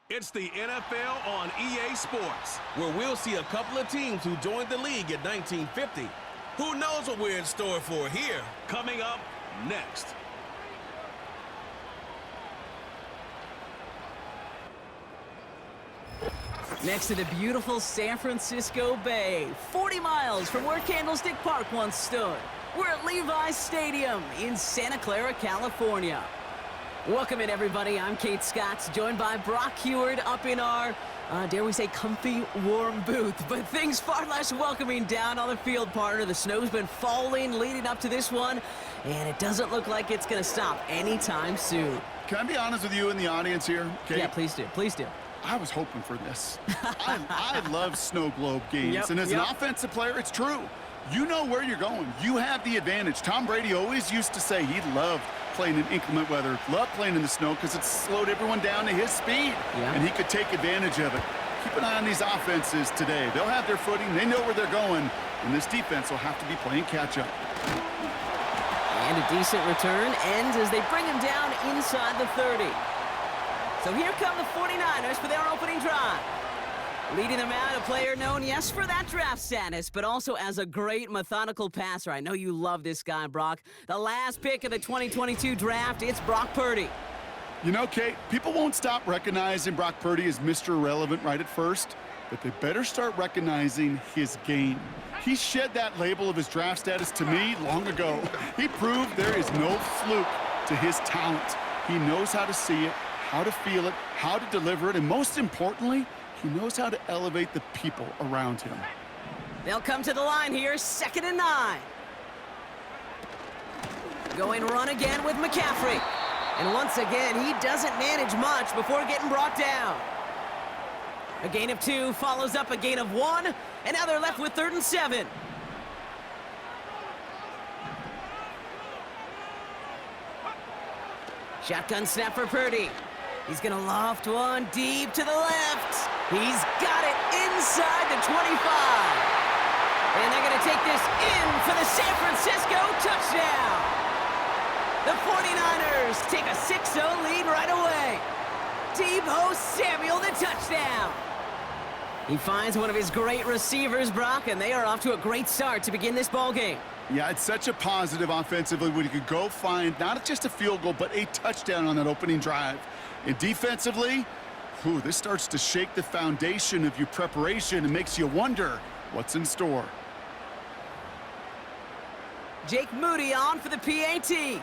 It's the NFL on EA Sports, where we'll see a couple of teams who joined the league in 1950. Who knows what we're in store for here? Coming up next. Next to the beautiful San Francisco Bay, 40 miles from where Candlestick Park once stood. We're at Levi's Stadium in Santa Clara, California. Welcome in, everybody. I'm Kate Scott, joined by Brock Heward up in our, dare we say, comfy, warm booth. But things far less welcoming down on the field, partner. The snow's been falling leading up to this one, and it doesn't look like it's going to stop anytime soon. Can I be honest with you in the audience here, Kate? Yeah, please do. Please do. I was hoping for this. I love snow globe games, and as an offensive player, it's true. You know where you're going. You have the advantage. Tom Brady always used to say he loved playing in inclement weather, loved playing in the snow because it slowed everyone down to his speed, and he could take advantage of it. Keep an eye on these offenses today. They'll have their footing. They know where they're going, and this defense will have to be playing catch-up. And a decent return ends as they bring him down inside the 30. So here come the 49ers for their opening drive. Leading them out, a player known, yes, for that draft status, but also as a great methodical passer. I know you love this guy, Brock. The last pick of the 2022 draft, it's Brock Purdy. You know, Kate, people won't stop recognizing Brock Purdy as Mr. Irrelevant right at first, but they better start recognizing his game. He shed that label of his draft status to me long ago. He proved there is no fluke to his talent. He knows how to see it, how to feel it, how to deliver it, and most importantly, he knows how to elevate the people around him. They'll come to the line here, 2nd and 9. Going run again with McCaffrey. And once again, he doesn't manage much before getting brought down. A gain of 2 follows up a gain of 1, and now they're left with 3rd and 7. Shotgun snap for Purdy. He's going to loft one deep to the left. He's got it inside the 25. And they're going to take this in for the San Francisco touchdown. The 49ers take a 6-0 lead right away. Deebo Samuel, the touchdown. He finds one of his great receivers, Brock, and they are off to a great start to begin this ballgame. Yeah, it's such a positive offensively when you could go find not just a field goal, but a touchdown on that opening drive. And defensively, this starts to shake the foundation of your preparation and makes you wonder what's in store. Jake Moody on for the PAT.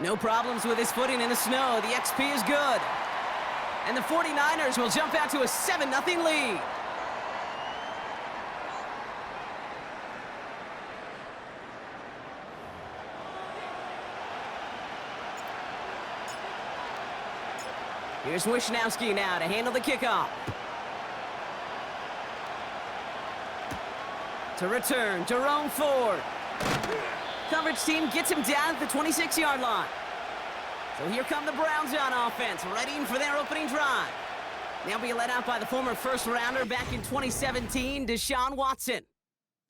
No problems with his footing in the snow. The XP is good. And the 49ers will jump out to a 7-0 lead. Here's Wishnowski now to handle the kickoff. To return, Jerome Ford. Coverage team gets him down at the 26-yard line. So here come the Browns on offense, readying for their opening drive. They'll be led out by the former first-rounder back in 2017, Deshaun Watson.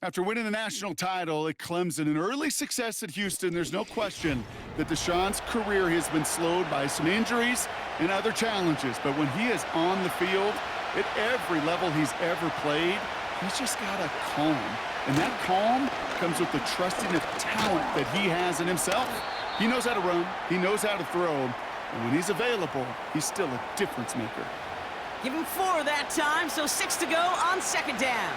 After winning the national title at Clemson and early success at Houston, there's no question that Deshaun's career has been slowed by some injuries and other challenges. But when he is on the field, at every level he's ever played, he's just got a calm. And that calm comes with the trusting of talent that he has in himself. He knows how to run, he knows how to throw, and when he's available, he's still a difference maker. Give him 4 that time, so 6 to go on 2nd down.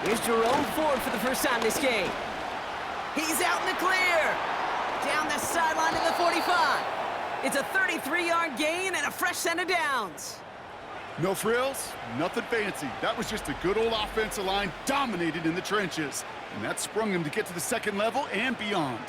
Here's Jerome Ford for the first time this game. He's out in the clear. Down the sideline to the 45. It's a 33-yard gain and a fresh set of downs. No frills, nothing fancy. That was just a good old offensive line dominated in the trenches. And that sprung him to get to the second level and beyond.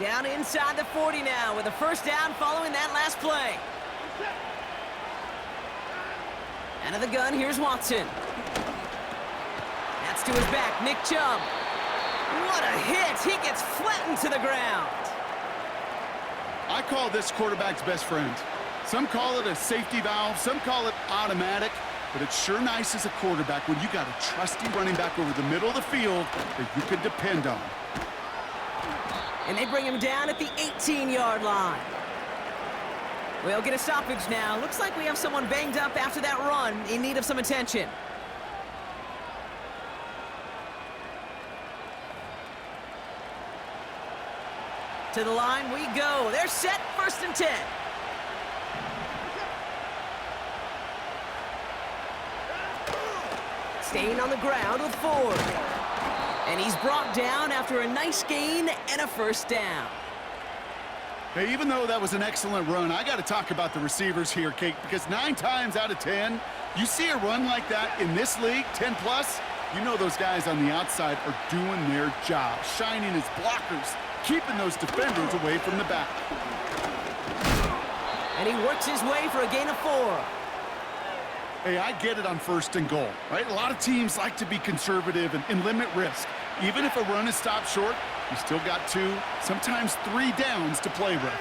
Down inside the 40 now with a first down following that last play. Out of the gun, here's Watson. That's to his back, Nick Chubb. What a hit! He gets flattened to the ground. I call this quarterback's best friend. Some call it a safety valve, some call it automatic, but it's sure nice as a quarterback when you got a trusty running back over the middle of the field that you can depend on. And they bring him down at the 18-yard line. We'll get a stoppage now. Looks like we have someone banged up after that run in need of some attention. To the line we go. They're set, 1st and 10. Staying on the ground with Ford. And he's brought down after a nice gain and a 1st down. Hey, even though that was an excellent run, I got to talk about the receivers here, Kate, because 9 times out of 10, you see a run like that in this league, 10 plus, you know those guys on the outside are doing their job, shining as blockers, keeping those defenders away from the back. And he works his way for a gain of 4. Hey, I get it on 1st and goal, right? A lot of teams like to be conservative and limit risk. Even if a run is stopped short, you still got 2, sometimes 3 downs to play with.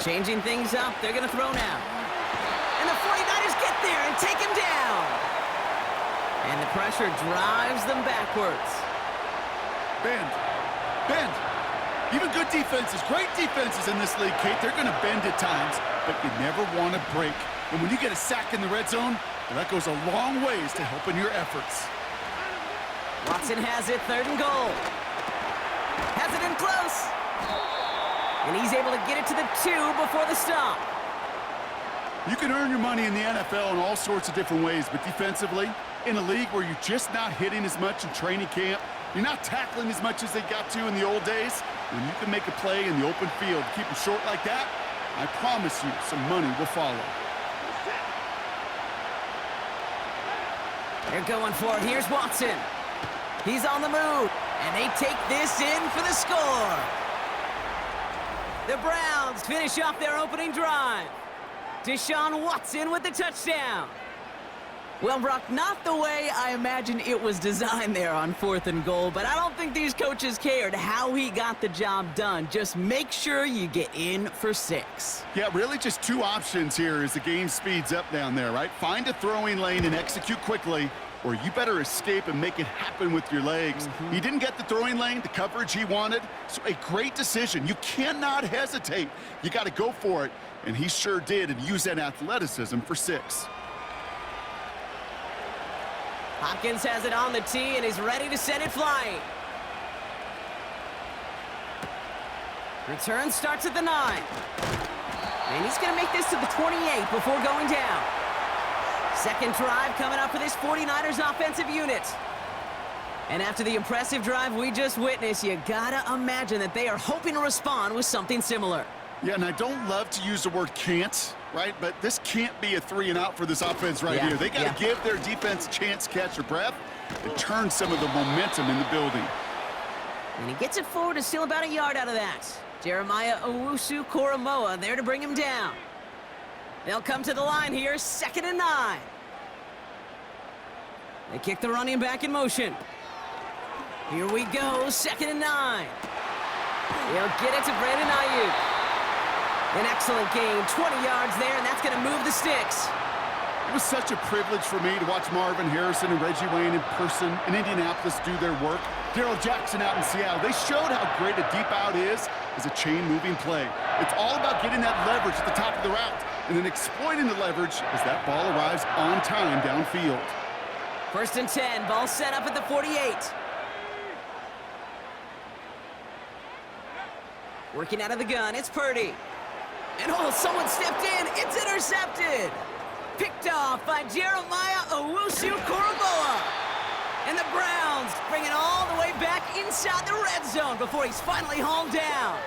Changing things up, they're going to throw now. And the 49ers get there and take him down. And the pressure drives them backwards. Bend. Bend. Even good defenses, great defenses in this league, Kate, they're going to bend at times, but you never want to break. And when you get a sack in the red zone, well, that goes a long ways to helping your efforts. Watson has it, 3rd and goal. Has it in close. And he's able to get it to the 2 before the stop. You can earn your money in the NFL in all sorts of different ways, but defensively, in a league where you're just not hitting as much in training camp, you're not tackling as much as they got to in the old days, when you can make a play in the open field, keep it short like that, I promise you some money will follow. They're going for it. Here's Watson. He's on the move, and they take this in for the score. The Browns finish off their opening drive. Deshaun Watson with the touchdown. Well, Brock, not the way I imagine it was designed there on 4th and goal, but I don't think these coaches cared how he got the job done. Just make sure you get in for 6. Yeah, really just 2 options here as the game speeds up down there, right? Find a throwing lane and execute quickly, or you better escape and make it happen with your legs. He didn't get the throwing lane, the coverage he wanted, so a great decision. You cannot hesitate. You got to go for it, and he sure did, and use that athleticism for 6. Hopkins has it on the tee and is ready to send it flying. Return starts at the 9. And he's going to make this to the 28 before going down. Second drive coming up for this 49ers offensive unit. And after the impressive drive we just witnessed, you gotta imagine that they are hoping to respond with something similar. Yeah, and I don't love to use the word can't, right? But this can't be a 3-and-out for this offense right here. They got to give their defense a chance to catch their breath and turn some of the momentum in the building. And he gets it forward and still about a yard out of that. Jeremiah Owusu-Koramoah there to bring him down. They'll come to the line here, 2nd and 9. They kick the running back in motion. Here we go, 2nd and 9. He'll get it to Brandon Ayuk. An excellent gain, 20 yards there, and that's going to move the sticks. It was such a privilege for me to watch Marvin Harrison and Reggie Wayne in person in Indianapolis do their work. Darrell Jackson out in Seattle. They showed how great a deep out is as a chain-moving play. It's all about getting that leverage at the top of the route and then exploiting the leverage as that ball arrives on time downfield. 1st and 10, ball set up at the 48. Working out of the gun, it's Purdy. And oh, someone stepped in, it's intercepted. Picked off by Jeremiah Owusu-Koramoah. And the Browns bring it all the way back inside the red zone before he's finally hauled down.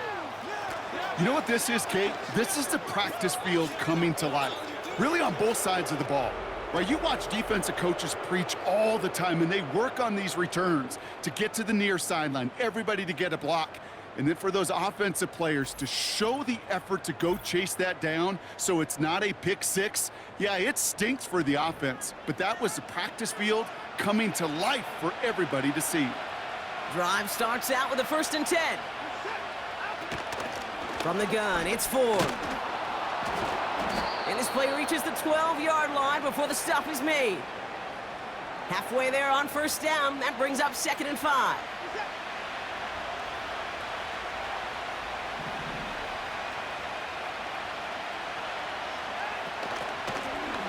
You know what this is, Kate? This is the practice field coming to life. Really on both sides of the ball. Right, you watch defensive coaches preach all the time, and they work on these returns to get to the near sideline, everybody to get a block. And then for those offensive players to show the effort to go chase that down so it's not a pick six, yeah, it stinks for the offense. But that was the practice field coming to life for everybody to see. Drive starts out with a 1st and 10. From the gun, it's Ford. And this play reaches the 12-yard line before the stop is made. Halfway there on 1st down, that brings up 2nd and 5.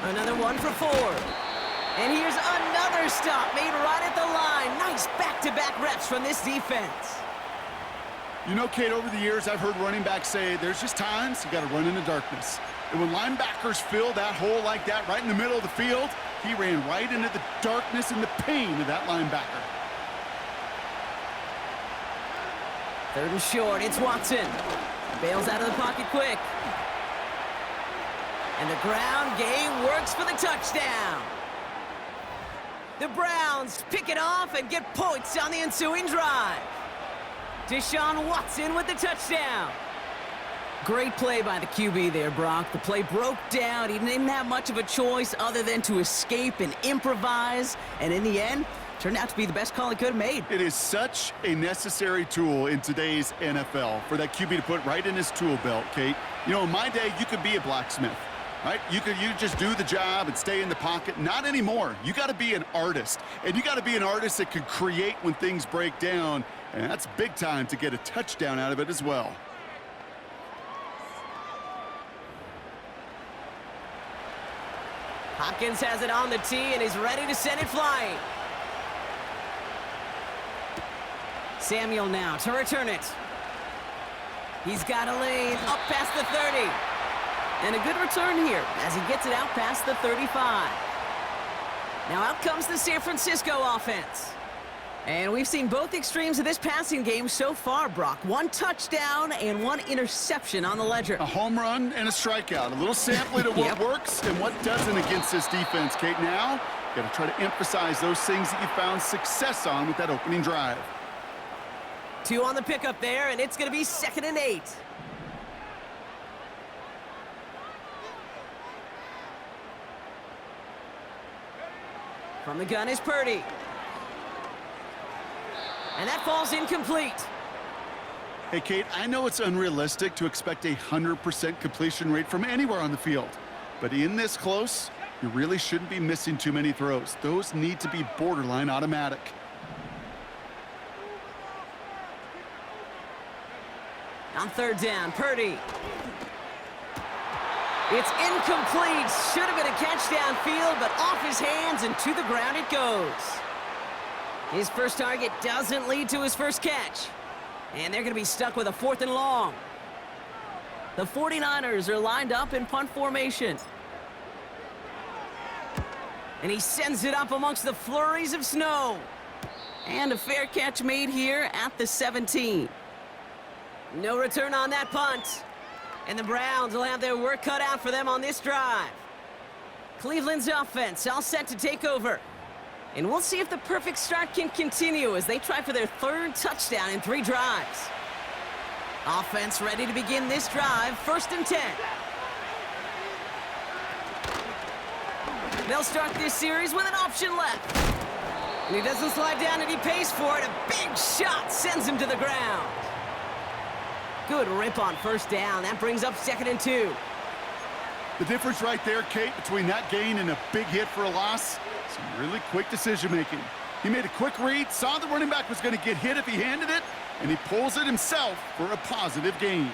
Another one for Ford. And here's another stop made right at the line. Nice back-to-back reps from this defense. You know, Kate, over the years, I've heard running backs say there's just times you got to run in the darkness. And when linebackers fill that hole like that right in the middle of the field, he ran right into the darkness and the pain of that linebacker. 3rd and short, it's Watson. Bails out of the pocket quick. And the ground game works for the touchdown. The Browns pick it off and get points on the ensuing drive. Deshaun Watson with the touchdown. Great play by the QB there, Brock. The play broke down. He didn't have much of a choice other than to escape and improvise. And in the end, turned out to be the best call he could have made. It is such a necessary tool in today's NFL for that QB to put right in his tool belt, Kate. You know, in my day, you could be a blacksmith, right? You just do the job and stay in the pocket. Not anymore. You got to be an artist. And you got to be an artist that can create when things break down. And that's big time to get a touchdown out of it as well. Hopkins has it on the tee and is ready to send it flying. Samuel now to return it. He's got a lane up past the 30. And a good return here as he gets it out past the 35. Now out comes the San Francisco offense. And we've seen both extremes of this passing game so far, Brock. 1 touchdown and 1 interception on the ledger. A home run and a strikeout. A little sampling of what works and what doesn't against this defense, Kate. Now, got to try to emphasize those things that you found success on with that opening drive. 2 on the pickup there, and it's going to be 2nd and 8. From the gun is Purdy. And that falls incomplete. Hey, Kate, I know it's unrealistic to expect a 100% completion rate from anywhere on the field. But in this close, you really shouldn't be missing too many throws. Those need to be borderline automatic. On 3rd down, Purdy. It's incomplete. Should have been a catch downfield, but off his hands and to the ground it goes. His first target doesn't lead to his first catch. And they're going to be stuck with a 4th and long. The 49ers are lined up in punt formation. And he sends it up amongst the flurries of snow. And a fair catch made here at the 17. No return on that punt. And the Browns will have their work cut out for them on this drive. Cleveland's offense all set to take over. And we'll see if the perfect start can continue as they try for their 3rd touchdown in 3 drives. Offense ready to begin this drive, 1st and 10. They'll start this series with an option left. And he doesn't slide down and he pays for it. A big shot sends him to the ground. Good rip on 1st down. That brings up 2nd and 2. The difference right there, Kate, between that gain and a big hit for a loss, some really quick decision-making. He made a quick read, saw the running back was going to get hit if he handed it, and he pulls it himself for a positive gain.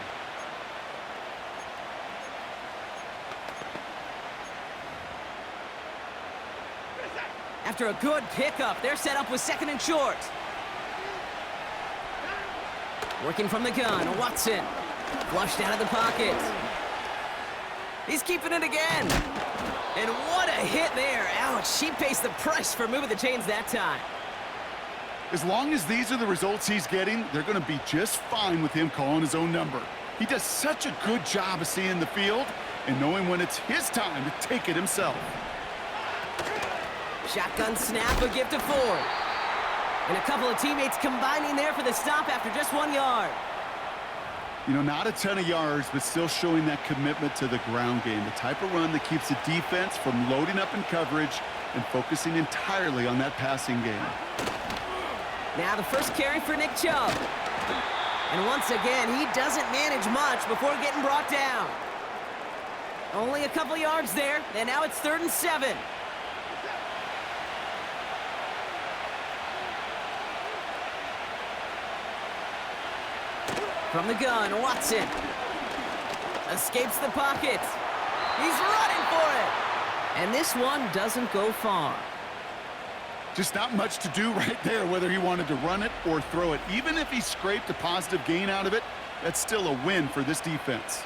After a good pickup, they're set up with 2nd and short. Working from the gun, Watson. Flushed out of the pocket. He's keeping it again. And what a hit there. Ouch, he pays the price for moving the chains that time. As long as these are the results he's getting, they're going to be just fine with him calling his own number. He does such a good job of seeing the field and knowing when it's his time to take it himself. Shotgun snap, a gift to Ford. And a couple of teammates combining there for the stop after just 1 yard. You know, not a ton of yards, but still showing that commitment to the ground game. The type of run that keeps the defense from loading up in coverage and focusing entirely on that passing game. Now the first carry for Nick Chubb. And once again, he doesn't manage much before getting brought down. Only a couple yards there, and now it's 3rd and 7. From the gun, Watson. Escapes the pocket. He's running for it. And this one doesn't go far. Just not much to do right there, whether he wanted to run it or throw it. Even if he scraped a positive gain out of it, that's still a win for this defense.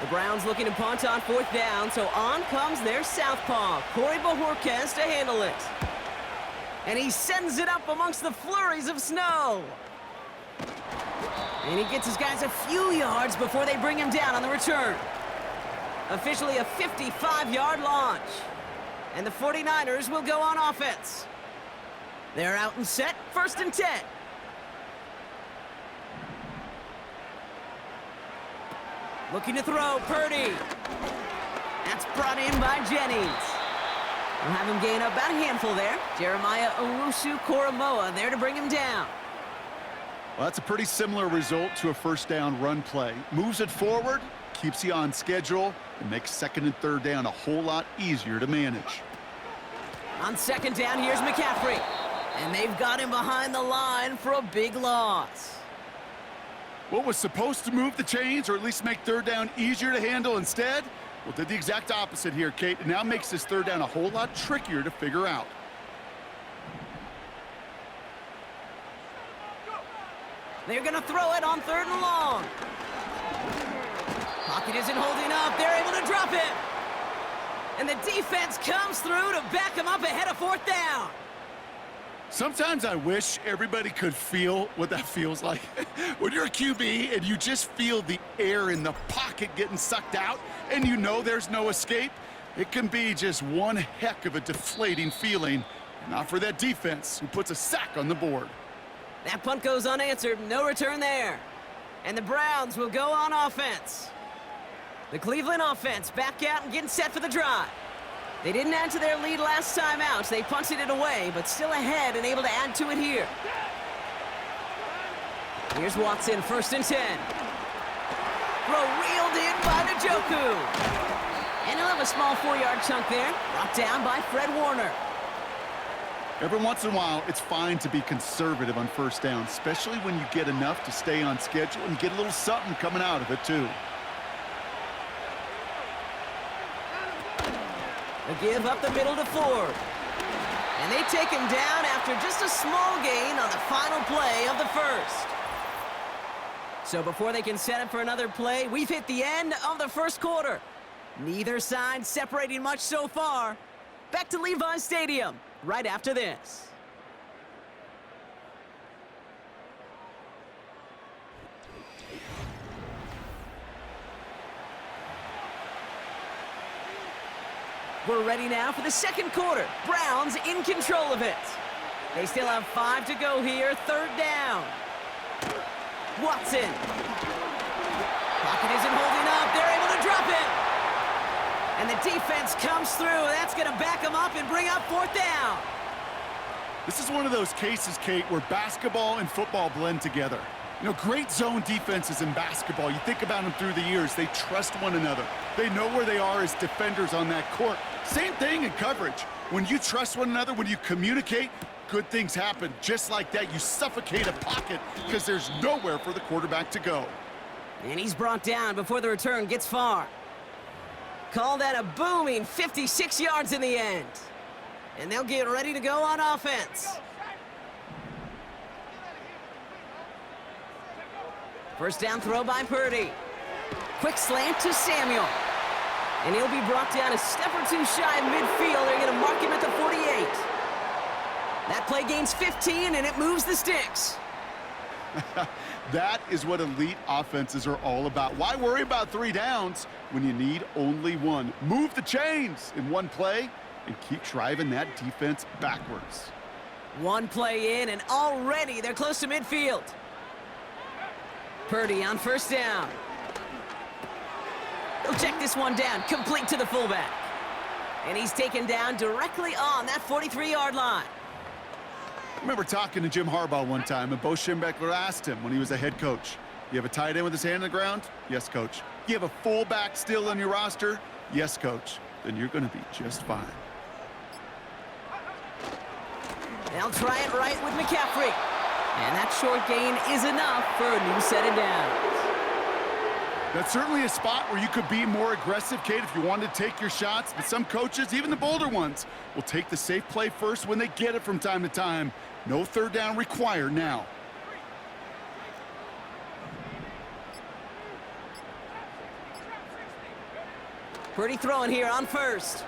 The Browns looking to punt on 4th down, so on comes their southpaw, Corey Bojorquez, to handle it. And he sends it up amongst the flurries of snow. And he gets his guys a few yards before they bring him down on the return. Officially a 55-yard launch. And the 49ers will go on offense. They're out and set, 1st and 10. Looking to throw, Purdy. That's brought in by Jennings. We'll have him gain about a handful there. Jeremiah Owusu-Koramoah there to bring him down. Well, that's a pretty similar result to a 1st down run play. Moves it forward, keeps you on schedule, and makes 2nd and 3rd down a whole lot easier to manage. On 2nd down, here's McCaffrey. And they've got him behind the line for a big loss. What was supposed to move the chains, or at least make 3rd down easier to handle instead? Well, did the exact opposite here, Kate. It now makes this 3rd down a whole lot trickier to figure out. They're going to throw it on 3rd and long. Pocket isn't holding up. They're able to drop it. And the defense comes through to back him up ahead of 4th down. Sometimes I wish everybody could feel what that feels like. When you're a QB and you just feel the air in the pocket getting sucked out and you know there's no escape, it can be just one heck of a deflating feeling. Not for that defense who puts a sack on the board. That punt goes unanswered. No return there. And the Browns will go on offense. The Cleveland offense back out and getting set for the drive. They didn't add to their lead last time out. They punted it away, but still ahead and able to add to it here. Here's Watson, 1st and 10. Throw reeled in by Njoku. And he'll have a small 4-yard chunk there, brought down by Fred Warner. Every once in a while, it's fine to be conservative on 1st down, especially when you get enough to stay on schedule and get a little something coming out of it, too. A give up the middle to Ford. And they take him down after just a small gain on the final play of the 1st. So before they can set up for another play, we've hit the end of the 1st quarter. Neither side separating much so far. Back to Levi's Stadium right after this. We're ready now for the 2nd quarter. Browns in control of it. They still have 5 to go here. 3rd down. Watson. Pocket isn't holding up. They're able to drop it. And the defense comes through. That's going to back them up and bring up 4th down. This is one of those cases, Kate, where basketball and football blend together. You know, great zone defenses in basketball. You think about them through the years. They trust one another. They know where they are as defenders on that court. Same thing in coverage. When you trust one another, when you communicate, good things happen. Just like that, you suffocate a pocket because there's nowhere for the quarterback to go. And he's brought down before the return gets far. Call that a booming 56 yards in the end. And they'll get ready to go on offense. First down throw by Purdy. Quick slant to Samuel. And he'll be brought down a step or two shy of midfield. They're going to mark him at the 48. That play gains 15, and it moves the sticks. That is what elite offenses are all about. Why worry about 3 downs when you need only 1? Move the chains in one play and keep driving that defense backwards. One play in, and already they're close to midfield. Purdy on first down. He'll check this one down, complete to the fullback. And he's taken down directly on that 43-yard line. I remember talking to Jim Harbaugh one time, and Bo Schembechler asked him when he was a head coach, you have a tight end with his hand on the ground? Yes, coach. You have a fullback still on your roster? Yes, coach. Then you're going to be just fine. They'll try it right with McCaffrey. And that short gain is enough for a new set of downs. That's certainly a spot where you could be more aggressive, Kate, if you wanted to take your shots. But some coaches, even the bolder ones, will take the safe play first when they get it from time to time. No third down required now. Purdy throwing here on first.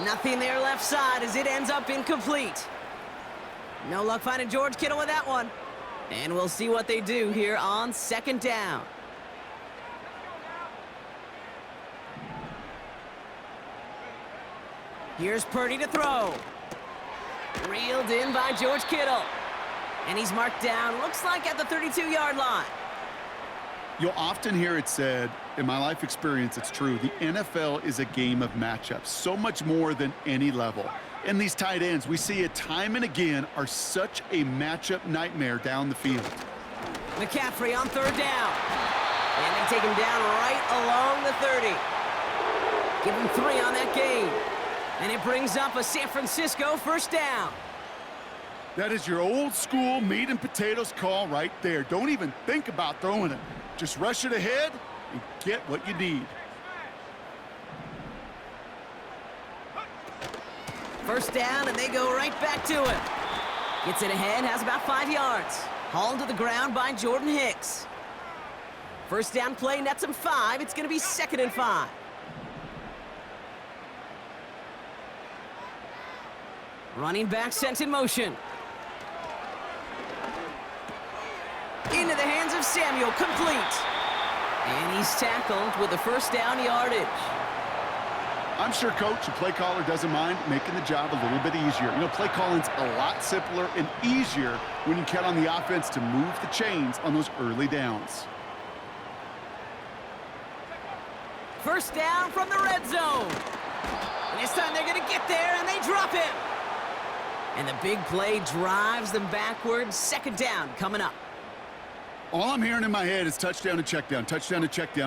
Nothing there left side as it ends up incomplete. No luck finding George Kittle with that one. And we'll see what they do here on second down. Here's Purdy to throw. Reeled in by George Kittle. And he's marked down, looks like at the 32-yard line. You'll often hear it said, in my life experience, it's true, the NFL is a game of matchups, so much more than any level. And these tight ends, we see it time and again, are such a matchup nightmare down the field. McCaffrey on third down. And they take him down right along the 30. Give him 3 on that gain. And it brings up a San Francisco first down. That is your old school meat and potatoes call right there. Don't even think about throwing it. Just rush it ahead and get what you need. First down, and they go right back to it. Gets it ahead, has about 5 yards. Hauled to the ground by Jordan Hicks. First down play, nets him 5. It's going to be 2nd and 5. Running back sent in motion. Into the hands of Samuel, complete. And he's tackled with the first down yardage. I'm sure coach, the play caller, doesn't mind making the job a little bit easier. You know, play calling's a lot simpler and easier when you count on the offense to move the chains on those early downs. First down from the red zone. And this time they're going to get there, and they drop him. And the big play drives them backwards. Second down coming up. All I'm hearing in my head is touchdown to check down,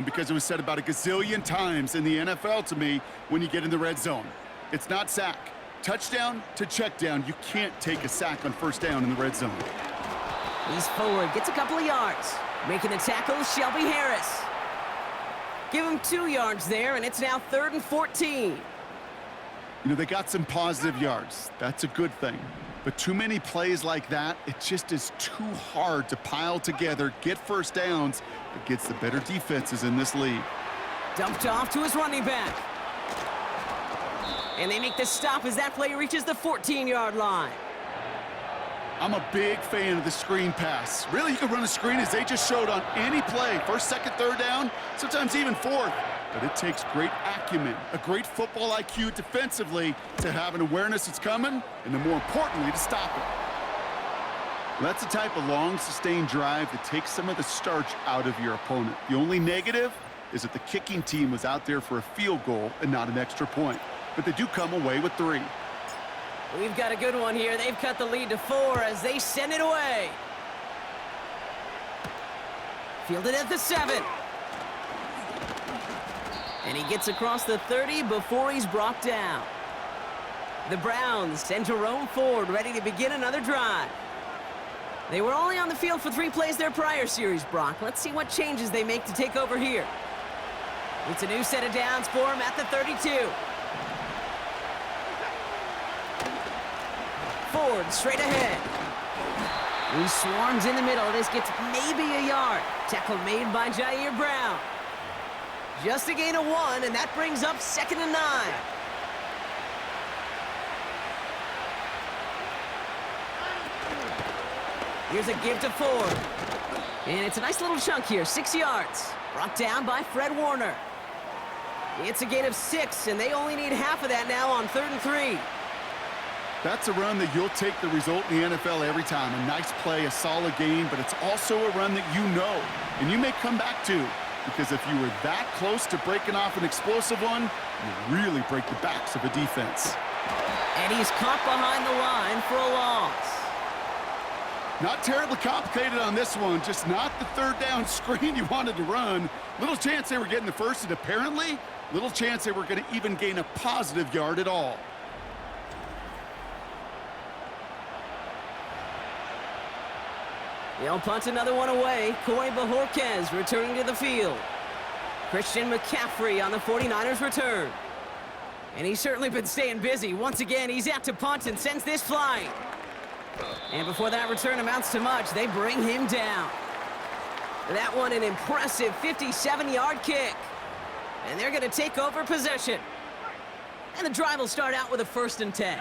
because it was said about a gazillion times in the NFL to me when you get in the red zone. It's not sack. Touchdown to check down. You can't take a sack on first down in the red zone. He's forward, gets a couple of yards. Making the tackle, Shelby Harris. Give him 2 yards there, and it's now 3rd and 14. You know, they got some positive yards. That's a good thing. But too many plays like that, it just is too hard to pile together, get first downs against the better defenses in this league. Dumped off to his running back. And they make the stop as that play reaches the 14-yard line. I'm a big fan of the screen pass. Really, you can run a screen as they just showed on any play. First, second, third down, sometimes even fourth. But it takes great acumen, a great football IQ defensively to have an awareness it's coming, and then more importantly, to stop it. Well, that's the type of long, sustained drive that takes some of the starch out of your opponent. The only negative is that the kicking team was out there for a field goal and not an extra point. But they do come away with 3. We've got a good one here. They've cut the lead to 4 as they send it away. Fielded at the 7. And he gets across the 30 before he's brought down. The Browns send Jerome Ford ready to begin another drive. They were only on the field for 3 plays their prior series, Brock. Let's see what changes they make to take over here. It's a new set of downs for him at the 32. Ford straight ahead. He swarms in the middle. This gets maybe a yard. Tackle made by Jair Brown. Just a gain of 1, and that brings up 2nd and 9. Here's a give to Ford. And it's a nice little chunk here, 6 yards. Brought down by Fred Warner. It's a gain of 6, and they only need half of that now on 3rd and 3. That's a run that you'll take the result in the NFL every time. A nice play, a solid game, but it's also a run that you know and you may come back to, because if you were that close to breaking off an explosive one, you really break the backs of a defense. And he's caught behind the line for a loss. Not terribly complicated on this one, just not the third down screen you wanted to run. Little chance they were getting the first, and apparently little chance they were going to even gain a positive yard at all. They'll punt another one away. Corey Bajorquez returning to the field. Christian McCaffrey on the 49ers return. And he's certainly been staying busy. Once again, he's out to punt and sends this flying. And before that return amounts to much, they bring him down. That one an impressive 57-yard kick. And they're going to take over possession. And the drive will start out with a 1st and 10.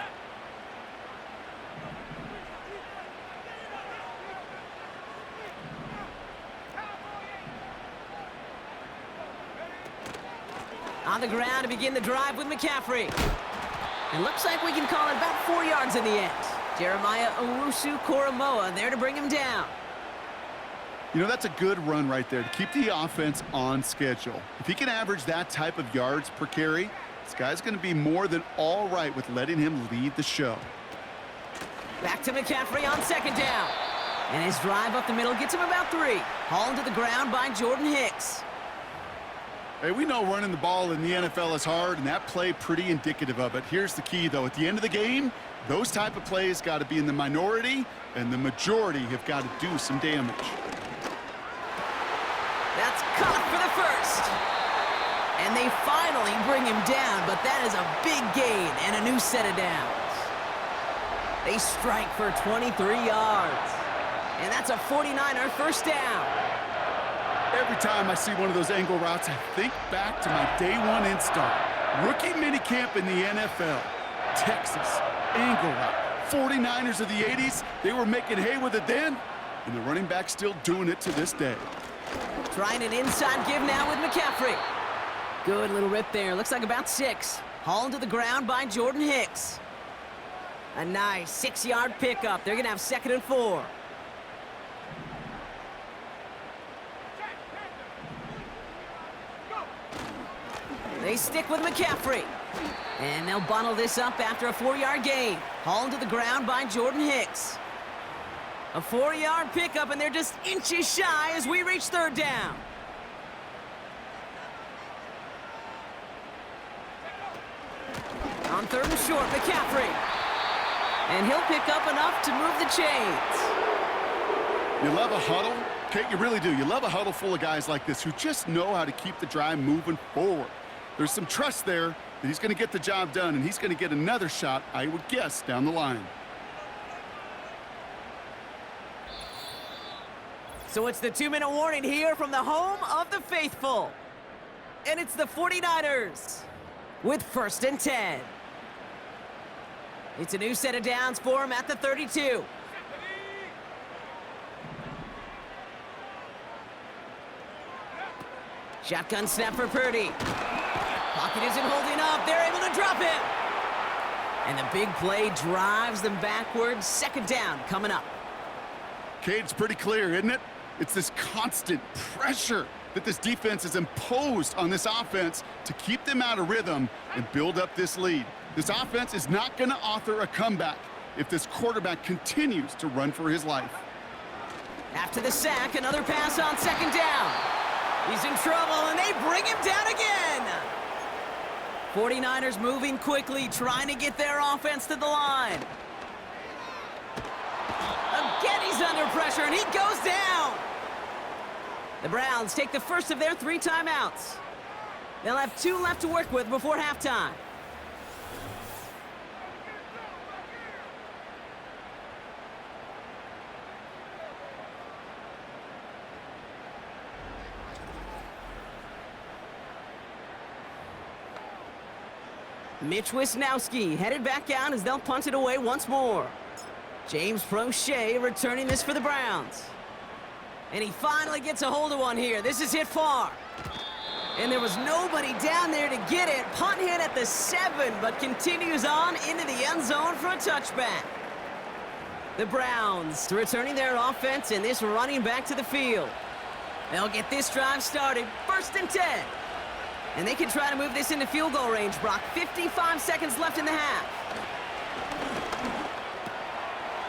On the ground to begin the drive with McCaffrey. It looks like we can call it about 4 yards in the end. Jeremiah Owusu-Koramoah there to bring him down. You know, that's a good run right there to keep the offense on schedule. If he can average that type of yards per carry, this guy's going to be more than all right with letting him lead the show. Back to McCaffrey on 2nd down. And his drive up the middle gets him about 3. Hauled to the ground by Jordan Hicks. Hey, we know running the ball in the NFL is hard, and that play pretty indicative of it. Here's the key, though. At the end of the game, those type of plays got to be in the minority, and the majority have got to do some damage. That's caught for the 1st. And they finally bring him down, but that is a big gain and a new set of downs. They strike for 23 yards. And that's a 49er 1st down. Every time I see one of those angle routes, I think back to my day one install. Rookie minicamp in the NFL. Texas, angle route. 49ers of the 80s, they were making hay with it then, and the running back's still doing it to this day. Trying an inside give now with McCaffrey. Good little rip there. Looks like about 6. Hauled to the ground by Jordan Hicks. A nice 6-yard pickup. They're going to have 2nd and 4. They stick with McCaffrey. And they'll bundle this up after a 4-yard gain. Hauled to the ground by Jordan Hicks. A 4-yard pickup, and they're just inches shy as we reach 3rd down. On 3rd and short, McCaffrey. And he'll pick up enough to move the chains. You love a huddle? Okay, you really do. You love a huddle full of guys like this who just know how to keep the drive moving forward. There's some trust there that he's going to get the job done, and he's going to get another shot, I would guess, down the line. So it's the 2-minute warning here from the home of the faithful. And it's the 49ers with 1st and 10. It's a new set of downs for him at the 32. Shotgun snap for Purdy. Pocket isn't holding up. They're able to drop it. And the big play drives them backwards. 2nd down coming up. Okay, it's pretty clear, isn't it? It's this constant pressure that this defense has imposed on this offense to keep them out of rhythm and build up this lead. This offense is not going to author a comeback if this quarterback continues to run for his life. After the sack, another pass on 2nd down. He's in trouble, and they bring him down again. 49ers moving quickly, trying to get their offense to the line. Again, he's under pressure, and he goes down. The Browns take the first of their 3 timeouts. They'll have 2 left to work with before halftime. Mitch Wisnowski headed back out as they'll punt it away once more. James Prochet returning this for the Browns. And he finally gets a hold of one here. This is hit far. And there was nobody down there to get it. Punt hit at the 7, but continues on into the end zone for a touchback. The Browns returning their offense and this running back to the field. They'll get this drive started. 1st and 10. And they can try to move this into field goal range, Brock. 55 seconds left in the half.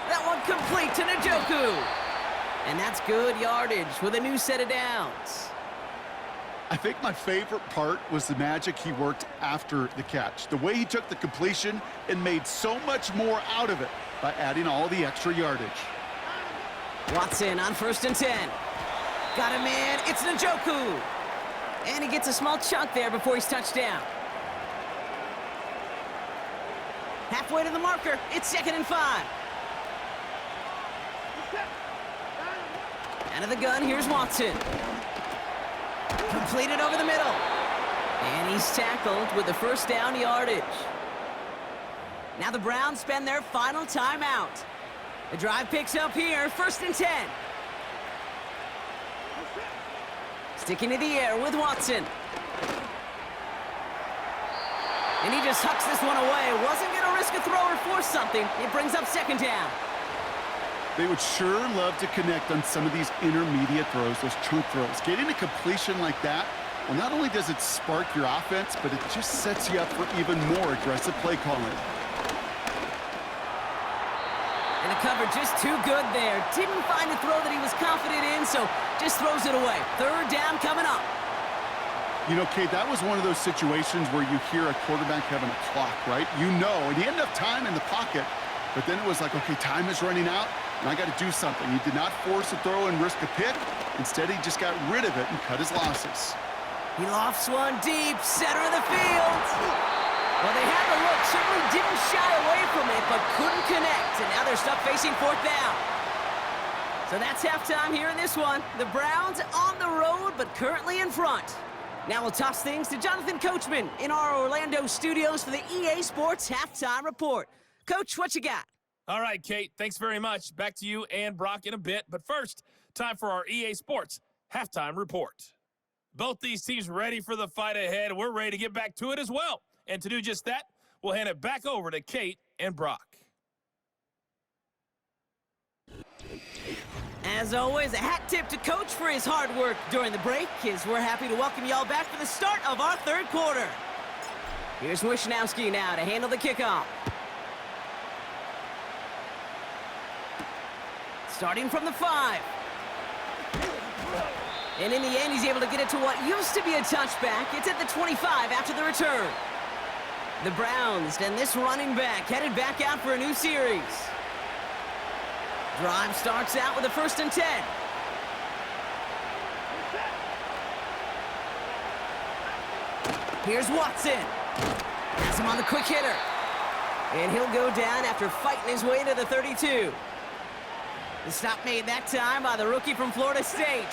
That one complete to Njoku. And that's good yardage with a new set of downs. I think my favorite part was the magic he worked after the catch. The way he took the completion and made so much more out of it by adding all the extra yardage. Watson on 1st and 10. Got him in. It's Njoku. And he gets a small chunk there before he's touched down. Halfway to the marker. It's 2nd and 5. Out of the gun, here's Watson. Completed over the middle. And he's tackled with the 1st down yardage. Now the Browns spend their final timeout. The drive picks up here, 1st and 10. Sticking to the air with Watson. And he just hucks this one away. Wasn't going to risk a throw or force something. It brings up 2nd down. They would sure love to connect on some of these intermediate throws, those chunk throws. Getting a completion like that, well, not only does it spark your offense, but it just sets you up for even more aggressive play calling. And the cover just too good there. Didn't find a throw that he was confident in, so just throws it away. 3rd down coming up. You know, Kate, that was one of those situations where you hear a quarterback having a clock, right? You know, and he had enough time in the pocket, but then it was like, okay, time is running out, and I got to do something. He did not force a throw and risk a pick. Instead, he just got rid of it and cut his losses. He lofts one deep, center of the field. Well, they had the look, certainly didn't shy away from it, but couldn't connect, and now they're stuck facing 4th down. So that's halftime here in this one. The Browns on the road, but currently in front. Now we'll toss things to Jonathan Coachman in our Orlando studios for the EA Sports Halftime Report. Coach, what you got? All right, Kate, thanks very much. Back to you and Brock in a bit. But first, time for our EA Sports Halftime Report. Both these teams ready for the fight ahead. We're ready to get back to it as well. And to do just that, we'll hand it back over to Kate and Brock. As always, a hat tip to Coach for his hard work during the break, as we're happy to welcome y'all back for the start of our 3rd quarter. Here's Wishnowski now to handle the kickoff. Starting from the 5. And in the end, he's able to get it to what used to be a touchback. It's at the 25 after the return. The Browns and this running back headed back out for a new series. Drive starts out with a 1st and 10. Here's Watson. Has him on the quick hitter. And he'll go down after fighting his way to the 32. The stop made that time by the rookie from Florida State.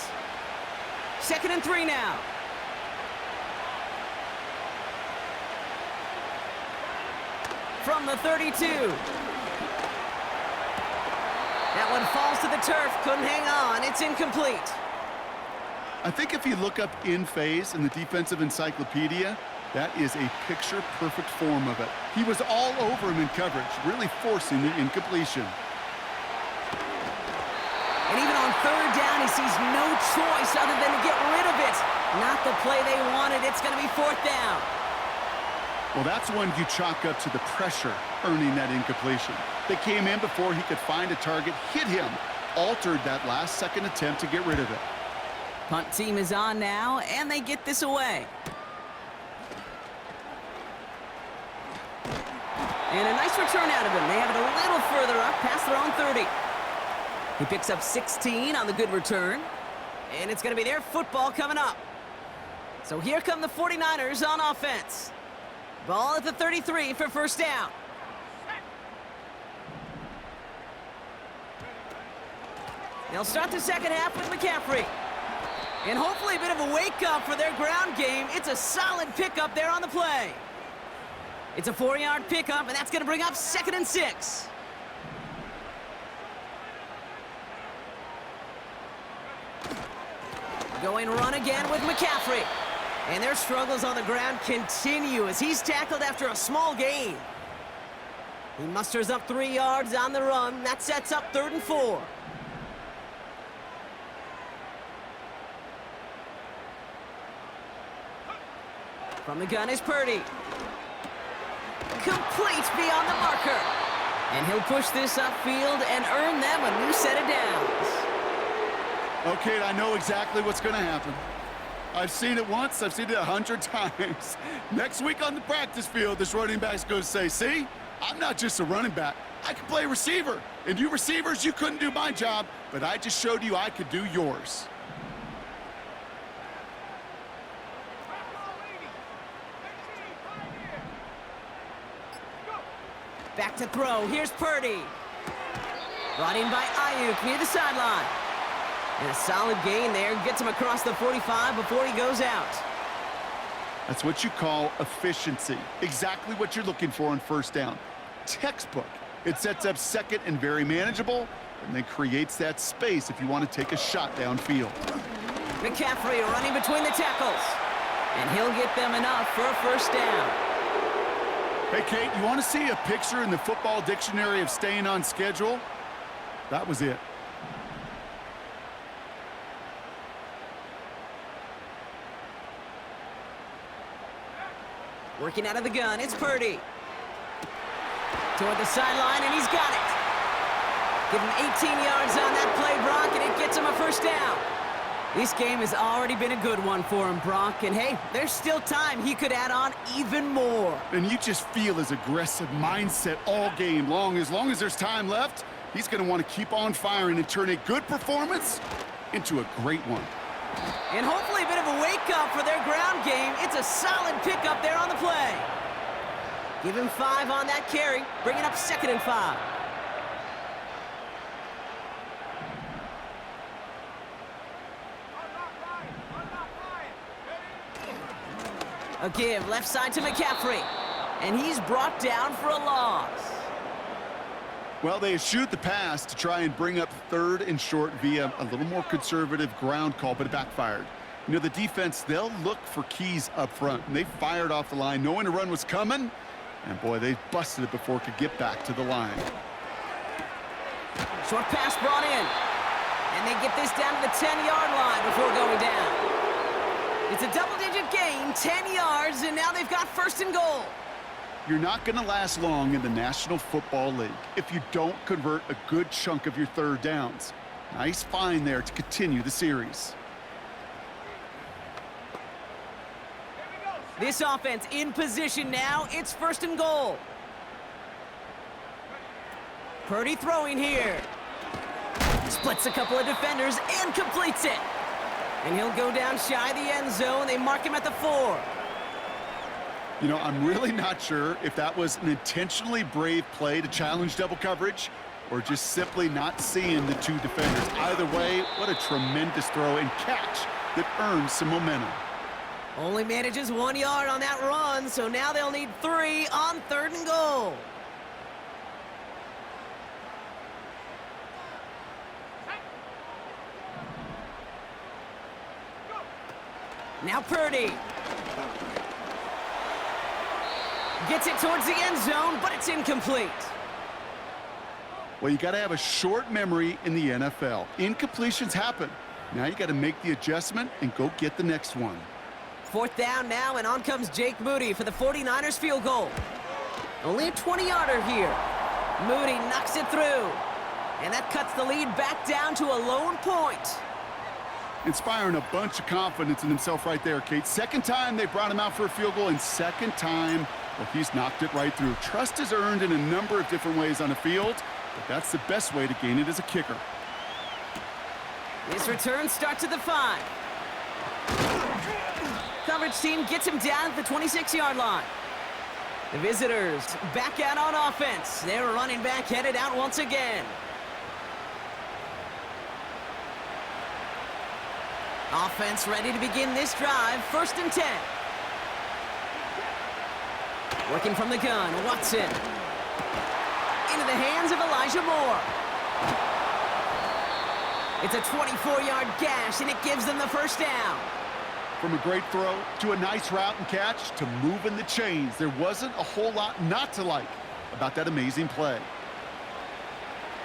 2nd and 3 now. From the 32. That one falls to the turf, couldn't hang on, it's incomplete. I think if you look up in phase in the defensive encyclopedia, that is a picture-perfect form of it. He was all over him in coverage, really forcing the incompletion. And even on 3rd down, he sees no choice other than to get rid of it. Not the play they wanted, it's going to be 4th down. Well, that's when you chalk up to the pressure earning that incompletion. They came in before he could find a target, hit him, altered that last-second attempt to get rid of it. Punt team is on now, and they get this away. And a nice return out of him. They have it a little further up, past their own 30. He picks up 16 on the good return, and it's going to be their football coming up. So here come the 49ers on offense. Ball at the 33 for 1st down. They'll start the 2nd half with McCaffrey. And hopefully a bit of a wake-up for their ground game. It's a solid pickup there on the play. It's a 4-yard pickup, and that's going to bring up 2nd and 6. Going run again with McCaffrey. And their struggles on the ground continue as he's tackled after a small gain. He musters up 3 yards on the run. That sets up 3rd and 4. From the gun is Purdy. Complete beyond the marker. And he'll push this upfield and earn them a new set of downs. Okay, I know exactly what's going to happen. I've seen it once, I've seen it 100 times. Next week on the practice field, this running back's going to say, see, I'm not just a running back. I can play receiver. And you receivers, you couldn't do my job, but I just showed you I could do yours. Back to throw. Here's Purdy. Brought in by Ayuk near the sideline. And a solid gain there. Gets him across the 45 before he goes out. That's what you call efficiency. Exactly what you're looking for on first down. Textbook. It sets up second and very manageable, and then creates that space if you want to take a shot downfield. McCaffrey running between the tackles. And he'll get them enough for a first down. Hey, Kate, you want to see a picture in the football dictionary of staying on schedule? That was it. Working out of the gun, it's Purdy. Toward the sideline, and he's got it. Give him 18 yards on that play, Brock, and it gets him a first down. This game has already been a good one for him, Brock, and hey, there's still time he could add on even more. And you just feel his aggressive mindset all game long. As long as there's time left, he's going to want to keep on firing and turn a good performance into a great one. And hopefully a bit of a wake-up for their ground game. It's a solid pickup there on the play. Give him 5 on that carry, bringing up 2nd and 5. A give left side to McCaffrey. And he's brought down for a loss. Well, they shoot the pass to try and bring up 3rd and short via a little more conservative ground call, but it backfired. You know, the defense, they'll look for keys up front, and they fired off the line knowing a run was coming, and boy, they busted it before it could get back to the line. Short pass brought in, and they get this down to the 10-yard line before going down. It's a double-digit gain, 10 yards, and now they've got 1st and goal. You're not going to last long in the National Football League if you don't convert a good chunk of your 3rd downs. Nice find there to continue the series. This offense in position now. It's 1st and goal. Purdy throwing here. Splits a couple of defenders and completes it. And he'll go down shy of the end zone. They mark him at the 4. You know, I'm really not sure if that was an intentionally brave play to challenge double coverage or just simply not seeing the 2 defenders. Either way, what a tremendous throw and catch that earns some momentum. Only manages 1 yard on that run, so now they'll need 3 on 3rd and goal. Now Purdy. Gets it towards the end zone, but it's incomplete. Well, you got to have a short memory in the NFL. Incompletions happen. Now you got to make the adjustment and go get the next one. 4th down now, and on comes Jake Moody for the 49ers field goal. Only a 20-yarder here. Moody knocks it through. And that cuts the lead back down to a lone point. Inspiring a bunch of confidence in himself right there, Kate. 2nd time they brought him out for a field goal, and 2nd time, well, he's knocked it right through. Trust is earned in a number of different ways on the field, but that's the best way to gain it as a kicker. His return starts at the 5. Coverage team gets him down at the 26-yard line. The visitors back out on offense. Their running back headed out once again. Offense ready to begin this drive. 1st and 10. Working from the gun, Watson. Into the hands of Elijah Moore. It's a 24-yard gash, and it gives them the 1st down. From a great throw to a nice route and catch to moving the chains, there wasn't a whole lot not to like about that amazing play.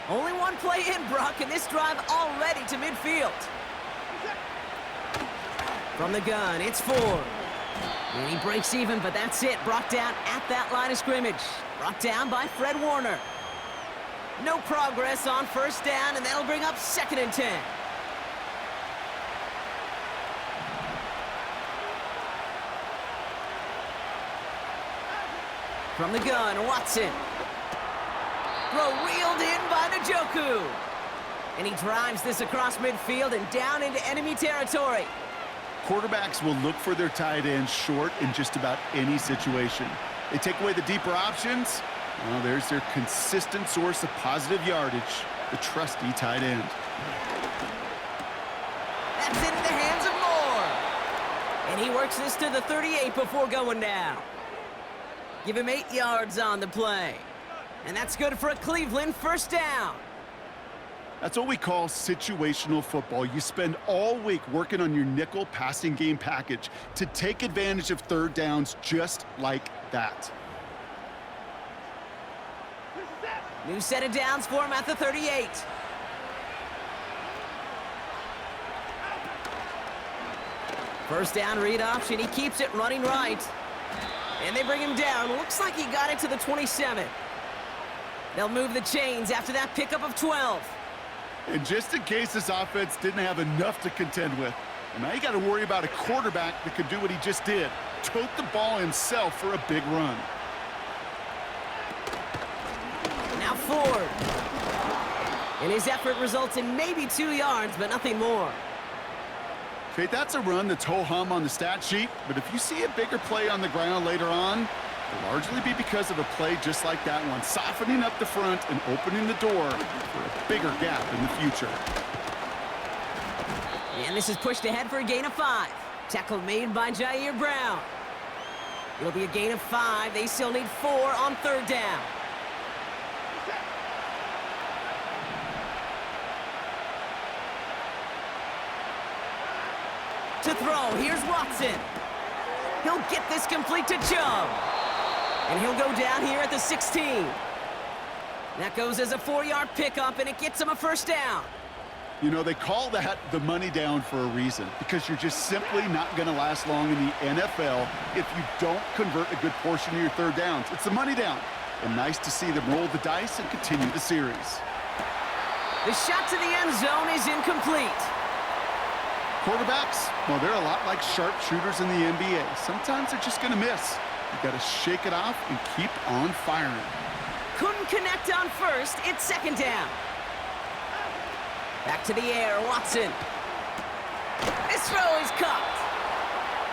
Only one play in, Brock, and this drive already to midfield. From the gun, it's Ford. And he breaks even, but that's it. Brought down at that line of scrimmage. Brought down by Fred Warner. No progress on first down, and that'll bring up 2nd and 10. From the gun, Watson. Throw reeled in by Njoku. And he drives this across midfield and down into enemy territory. Quarterbacks will look for their tight end short in just about any situation. They take away the deeper options. Well, there's their consistent source of positive yardage, the trusty tight end. That's into the hands of Moore. And he works this to the 38 before going down. Give him 8 yards on the play. And that's good for a Cleveland first down. That's what we call situational football. You spend all week working on your nickel passing game package to take advantage of third downs just like that. New set of downs for him at the 38. First down read option. He keeps it running right. And they bring him down. Looks like he got it to the 27. They'll move the chains after that pickup of 12. And just in case this offense didn't have enough to contend with, and now you got to worry about a quarterback that could do what he just did, tote the ball himself for a big run. Now Ford. And his effort results in maybe 2 yards, but nothing more. Okay, that's a run that's ho-hum on the stat sheet, but if you see a bigger play on the ground later on, it'll largely be because of a play just like that one, softening up the front and opening the door for a bigger gap in the future. And this is pushed ahead for a gain of 5. Tackle made by Jair Brown. It'll be a gain of 5. They still need 4 on third down. To throw, here's Watson. He'll get this complete to Chubb. And he'll go down here at the 16. That goes as a 4-yard pickup, and it gets him a first down. You know, they call that the money down for a reason, because you're just simply not going to last long in the NFL if you don't convert a good portion of your third downs. It's the money down. And nice to see them roll the dice and continue the series. The shot to the end zone is incomplete. Quarterbacks, well, they're a lot like sharpshooters in the NBA. Sometimes they're just going to miss. You got to shake it off and keep on firing. Couldn't connect on first. It's second down. Back to the air, Watson. This throw is caught.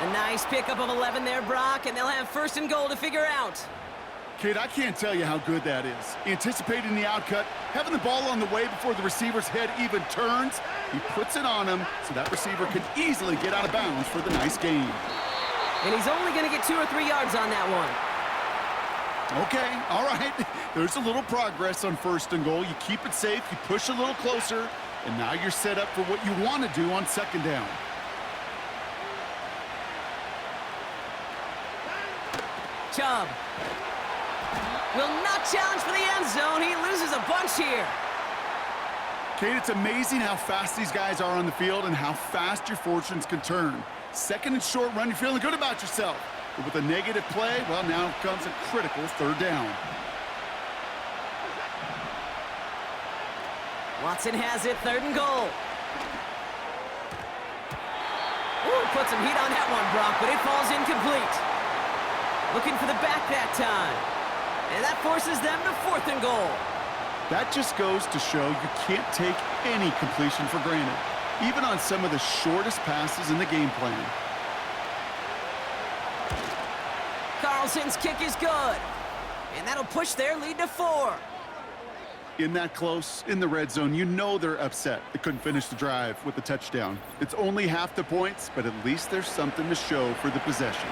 A nice pickup of 11 there, Brock, and they'll have first and goal to figure out. Kid, I can't tell you how good that is. Anticipating the outcut, having the ball on the way before the receiver's head even turns, he puts it on him so that receiver can easily get out of bounds for the nice gain. And he's only going to get 2 or 3 yards on that one. Okay, all right. There's a little progress on first and goal. You keep it safe, you push a little closer, and now you're set up for what you want to do on second down. Chubb will not challenge for the end zone. He loses a bunch here. Kate, it's amazing how fast these guys are on the field and how fast your fortunes can turn. Second and short run, you're feeling good about yourself. But with a negative play, well, now comes a critical third down. Watson has it, third and goal. Ooh, put some heat on that one, Brock, but it falls incomplete. Looking for the back that time. And that forces them to fourth and goal. That just goes to show you can't take any completion for granted, even on some of the shortest passes in the game plan. Carlson's kick is good. And that'll push their lead to 4. In that close, in the red zone, you know they're upset they couldn't finish the drive with the touchdown. It's only half the points, but at least there's something to show for the possession.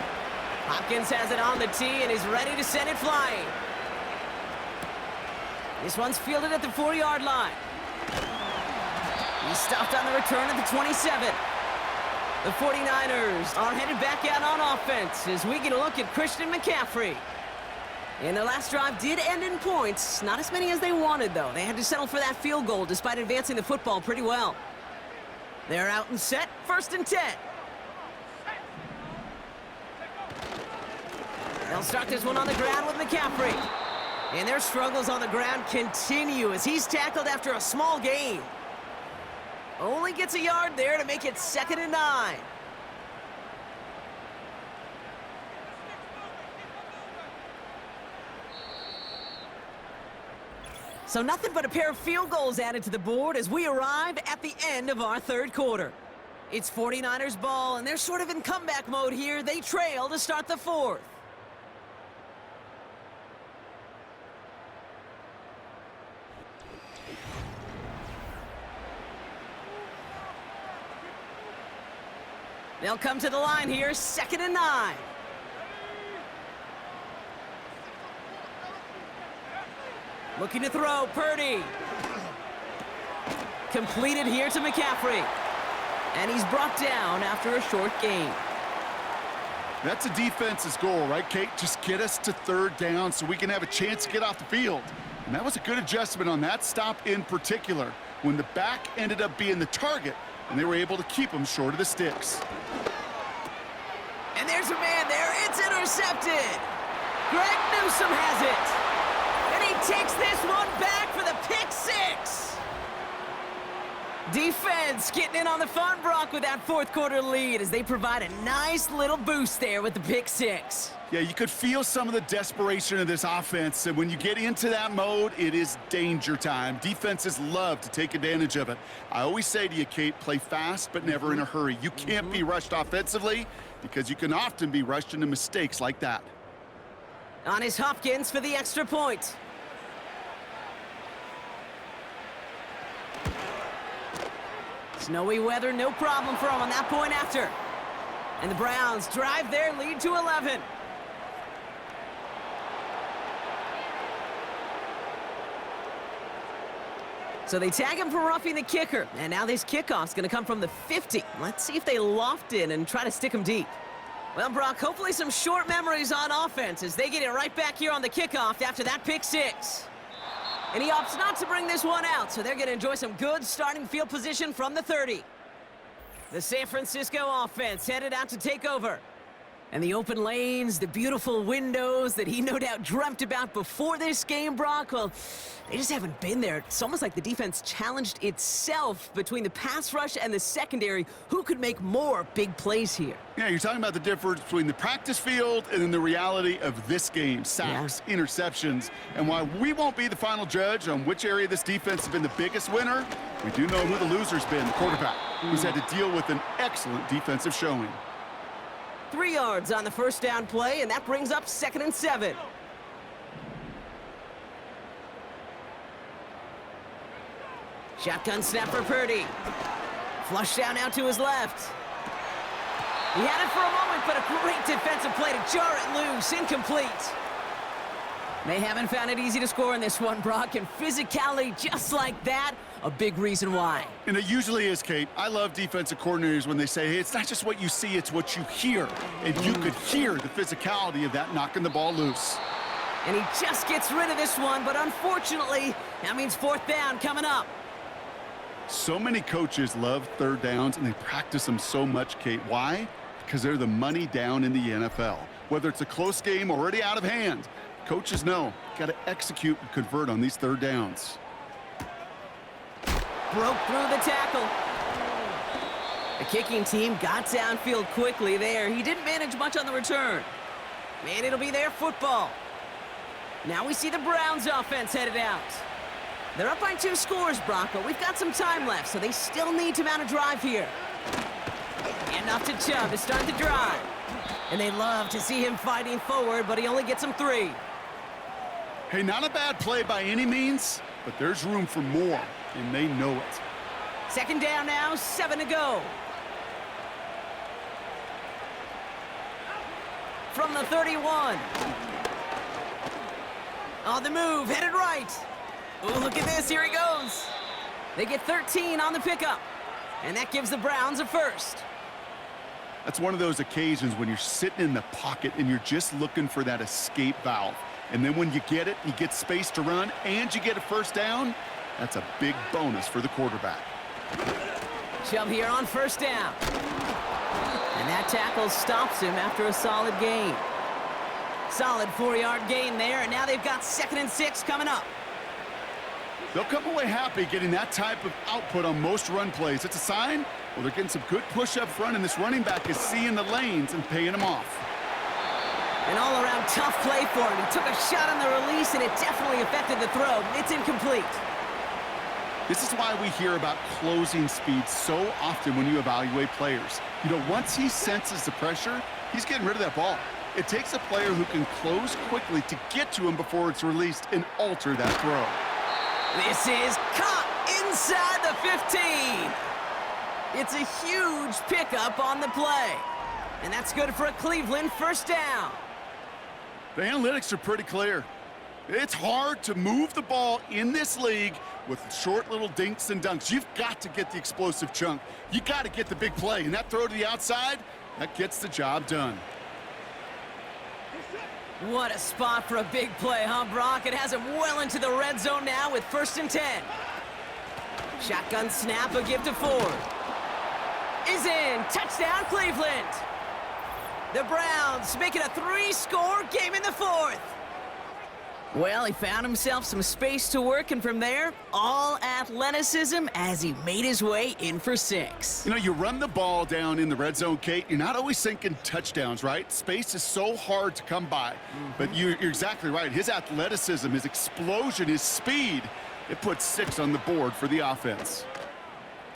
Hopkins has it on the tee and is ready to send it flying. This one's fielded at the 4-yard line. He's stopped on the return at the 27. The 49ers are headed back out on offense as we get a look at Christian McCaffrey. And their last drive did end in points. Not as many as they wanted, though. They had to settle for that field goal despite advancing the football pretty well. They're out and set, 1st and 10. They'll start this one on the ground with McCaffrey. And their struggles on the ground continue as he's tackled after a small gain. Only gets a yard there to make it 2nd and 9. So nothing but a pair of field goals added to the board as we arrive at the end of our 3rd quarter. It's 49ers ball, and they're sort of in comeback mode here. They trail to start the 4th. They'll come to the line here, 2nd and 9. Looking to throw, Purdy. Completed here to McCaffrey. And he's brought down after a short gain. That's a defense's goal, right, Kate? Just get us to 3rd down so we can have a chance to get off the field. And that was a good adjustment on that stop in particular, when the back ended up being the target, and they were able to keep him short of the sticks. And there's a man there. It's intercepted. Greg Newsome has it. And he takes this one back for the pick 6. Defense getting in on the fun, Brock, with that 4th quarter lead as they provide a nice little boost there with the pick 6. Yeah, you could feel some of the desperation of this offense, and when you get into that mode, it is danger time. Defenses love to take advantage of it. I always say to you, Kate, play fast but never in a hurry. You can't be rushed offensively because you can often be rushed into mistakes like that. On is Hopkins for the extra point. Snowy weather, no problem for him on that point after. And the Browns drive their lead to 11. So they tag him for roughing the kicker. And now this kickoff's going to come from the 50. Let's see if they loft in and try to stick him deep. Well, Brock, hopefully some short memories on offense as they get it right back here on the kickoff after that pick 6. And he opts not to bring this one out, so they're going to enjoy some good starting field position from the 30. The San Francisco offense headed out to take over. And the open lanes, the beautiful windows that he no doubt dreamt about before this game, Brock, well, they just haven't been there. It's almost like the defense challenged itself between the pass rush and the secondary. Who could make more big plays here? Yeah, you're talking about the difference between the practice field and then the reality of this game. Sacks, interceptions. And while we won't be the final judge on which area this defense has been the biggest winner, we do know who the loser's been, the quarterback, who's had to deal with an excellent defensive showing. 3 yards on the first down play, and that brings up 2nd and 7. Shotgun snap for Purdy. Flush down out to his left. He had it for a moment, but a great defensive play to jar it loose. Incomplete. They haven't found it easy to score in this one, Brock, and physicality just like that, a big reason why. And it usually is, Kate. I love defensive coordinators when they say, hey, it's not just what you see, it's what you hear. And you could hear the physicality of that knocking the ball loose. And he just gets rid of this one, but unfortunately, that means 4th down coming up. So many coaches love 3rd downs, and they practice them so much, Kate. Why? Because they're the money down in the NFL. Whether it's a close game already out of hand, coaches know, got to execute and convert on these 3rd downs. Broke through the tackle. The kicking team got downfield quickly there. He didn't manage much on the return. And it'll be their football. Now we see the Browns offense headed out. They're up by 2 scores, Brock, but we've got some time left, so they still need to mount a drive here. And off to Chubb to start the drive. And they love to see him fighting forward, but he only gets them 3. Hey, not a bad play by any means, but there's room for more, and they know it. 2nd down now, 7 to go. From the 31. On the move, headed right. Oh, look at this, here he goes. They get 13 on the pickup, and that gives the Browns a first. That's one of those occasions when you're sitting in the pocket and you're just looking for that escape valve. And then when you get it, you get space to run, and you get a first down, that's a big bonus for the quarterback. Chubb here on first down. And that tackle stops him after a solid gain. Solid 4-yard gain there, and now they've got 2nd and 6 coming up. They'll come away happy getting that type of output on most run plays. It's a sign, well, they're getting some good push up front, and this running back is seeing the lanes and paying them off. An all-around tough play for him. He took a shot on the release, and it definitely affected the throw. It's incomplete. This is why we hear about closing speed so often when you evaluate players. You know, once he senses the pressure, he's getting rid of that ball. It takes a player who can close quickly to get to him before it's released and alter that throw. This is caught inside the 15. It's a huge pickup on the play. And that's good for a Cleveland first down. The analytics are pretty clear. It's hard to move the ball in this league with short little dinks and dunks. You've got to get the explosive chunk. You got to get the big play. And that throw to the outside, that gets the job done. What a spot for a big play, huh, Brock? It has him well into the red zone now with 1st and 10. Shotgun snap, a give to Ford. Is in. Touchdown, Cleveland. The Browns make it a 3-score game in the 4th. Well, he found himself some space to work, and from there, all athleticism as he made his way in for 6. You know, you run the ball down in the red zone, Kate, you're not always thinking touchdowns, right? Space is so hard to come by. But you're exactly right. His athleticism, his explosion, his speed, it puts 6 on the board for the offense.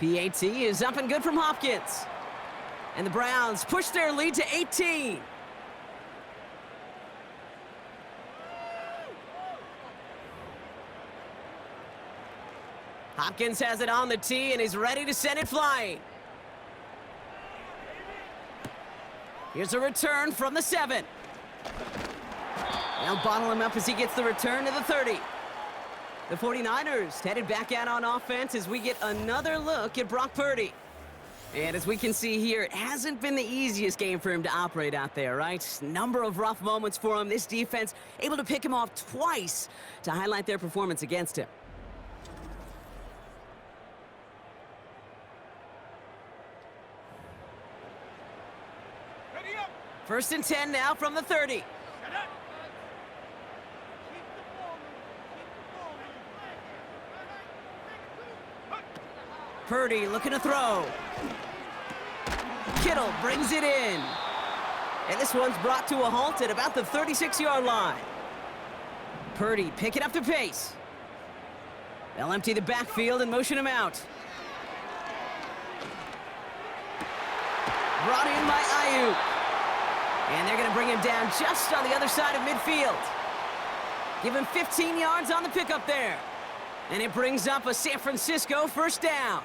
PAT is up and good from Hopkins. And the Browns push their lead to 18. Hopkins has it on the tee and is ready to send it flying. Here's a return from the 7. They'll bottle him up as he gets the return to the 30. The 49ers headed back out on offense as we get another look at Brock Purdy. And as we can see here, it hasn't been the easiest game for him to operate out there, right? Number of rough moments for him. This defense able to pick him off twice to highlight their performance against him. First and 10 now from the 30. Purdy looking to throw. Kittle brings it in. And this one's brought to a halt at about the 36-yard line. Purdy picking up the pace. They'll empty the backfield and motion him out. Brought in by Ayuk. And they're going to bring him down just on the other side of midfield. Give him 15 yards on the pickup there. And it brings up a San Francisco first down.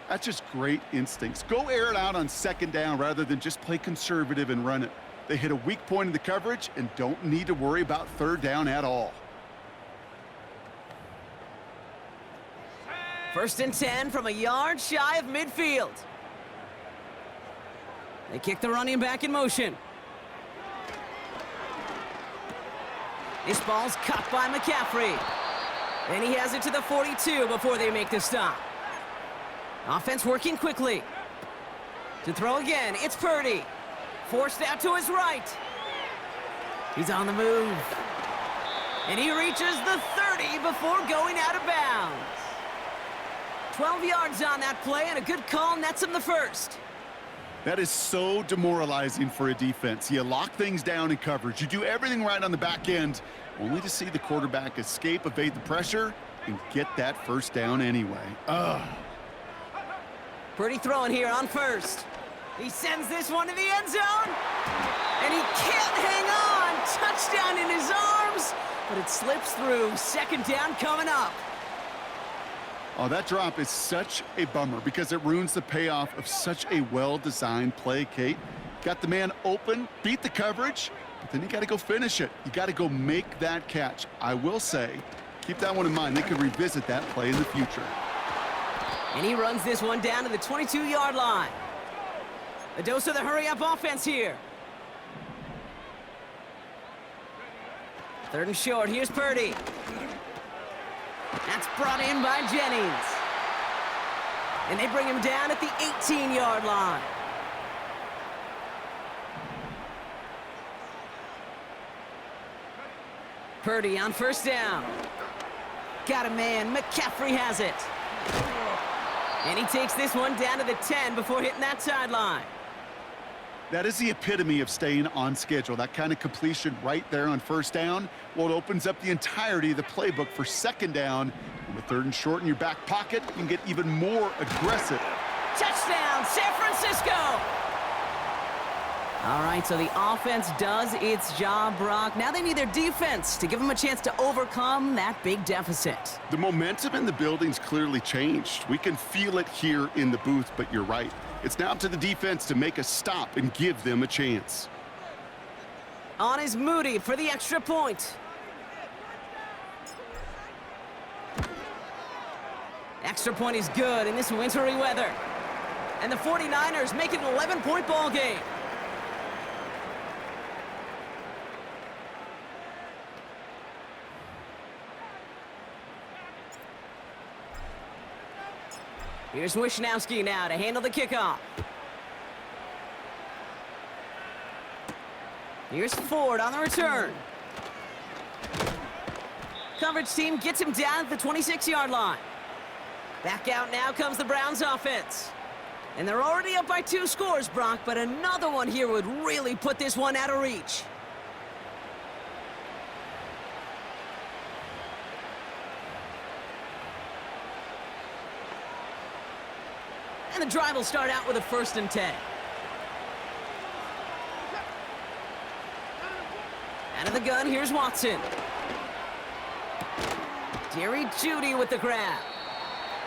That's just great instincts. Go air it out on 2nd down rather than just play conservative and run it. They hit a weak point in the coverage and don't need to worry about 3rd down at all. First and 10 from a yard shy of midfield. They kick the running back in motion. This ball's caught by McCaffrey. And he has it to the 42 before they make the stop. Offense working quickly. To throw again, it's Purdy. Forced out to his right. He's on the move. And he reaches the 30 before going out of bounds. 12 yards on that play, and a good call nets him the first. That is so demoralizing for a defense. You lock things down in coverage. You do everything right on the back end, only to see the quarterback escape, evade the pressure, and get that first down anyway. Ugh. Purdy throwing here on first. He sends this one to the end zone. And he can't hang on. Touchdown in his arms. But it slips through. 2nd down coming up. Oh, that drop is such a bummer because it ruins the payoff of such a well-designed play, Kate. Got the man open, beat the coverage, but then you got to go finish it. You got to go make that catch. I will say, keep that one in mind. They could revisit that play in the future. And he runs this one down to the 22-yard line. A dose of the hurry-up offense here. 3rd and short. Here's Purdy. That's brought in by Jennings. And they bring him down at the 18-yard line. Purdy on 1st down. Got a man. McCaffrey has it. And he takes this one down to the 10 before hitting that sideline. That is the epitome of staying on schedule. That kind of completion right there on 1st down. Well, it opens up the entirety of the playbook for 2nd down. With 3rd and short in your back pocket, you can get even more aggressive. Touchdown, San Francisco! All right, so the offense does its job, Brock. Now they need their defense to give them a chance to overcome that big deficit. The momentum in the building's clearly changed. We can feel it here in the booth, but you're right. It's now up to the defense to make a stop and give them a chance. On is Moody for the extra point. Extra point is good in this wintry weather. And the 49ers make it an 11-point ball game. Here's Wishnowski now to handle the kickoff. Here's Ford on the return. Coverage team gets him down at the 26-yard line. Back out now comes the Browns offense. And they're already up by 2 scores, Brock, but another one here would really put this one out of reach. And the drive will start out with a 1st and 10. Out of the gun, here's Watson. Jerry Jeudy with the grab.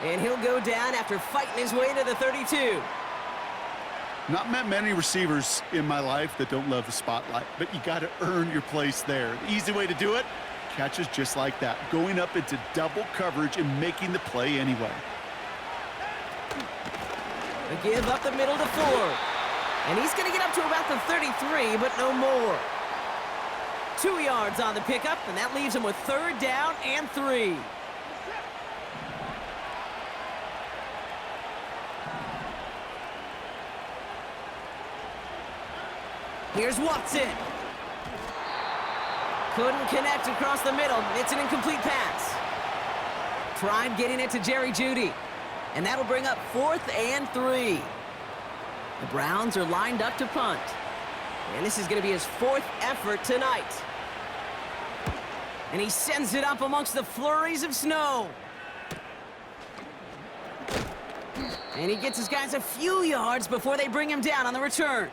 And he'll go down after fighting his way to the 32. Not met many receivers in my life that don't love the spotlight, but you got to earn your place there. The easy way to do it, catches just like that, going up into double coverage and making the play anyway. A give up the middle to Ford. And he's going to get up to about the 33, but no more. 2 yards on the pickup, and that leaves him with 3rd down and 3. Here's Watson. Couldn't connect across the middle. It's an incomplete pass. Tried getting it to Jerry Jeudy. And that'll bring up 4th and 3. The Browns are lined up to punt. And this is going to be his 4th effort tonight. And he sends it up amongst the flurries of snow. And he gets his guys a few yards before they bring him down on the return.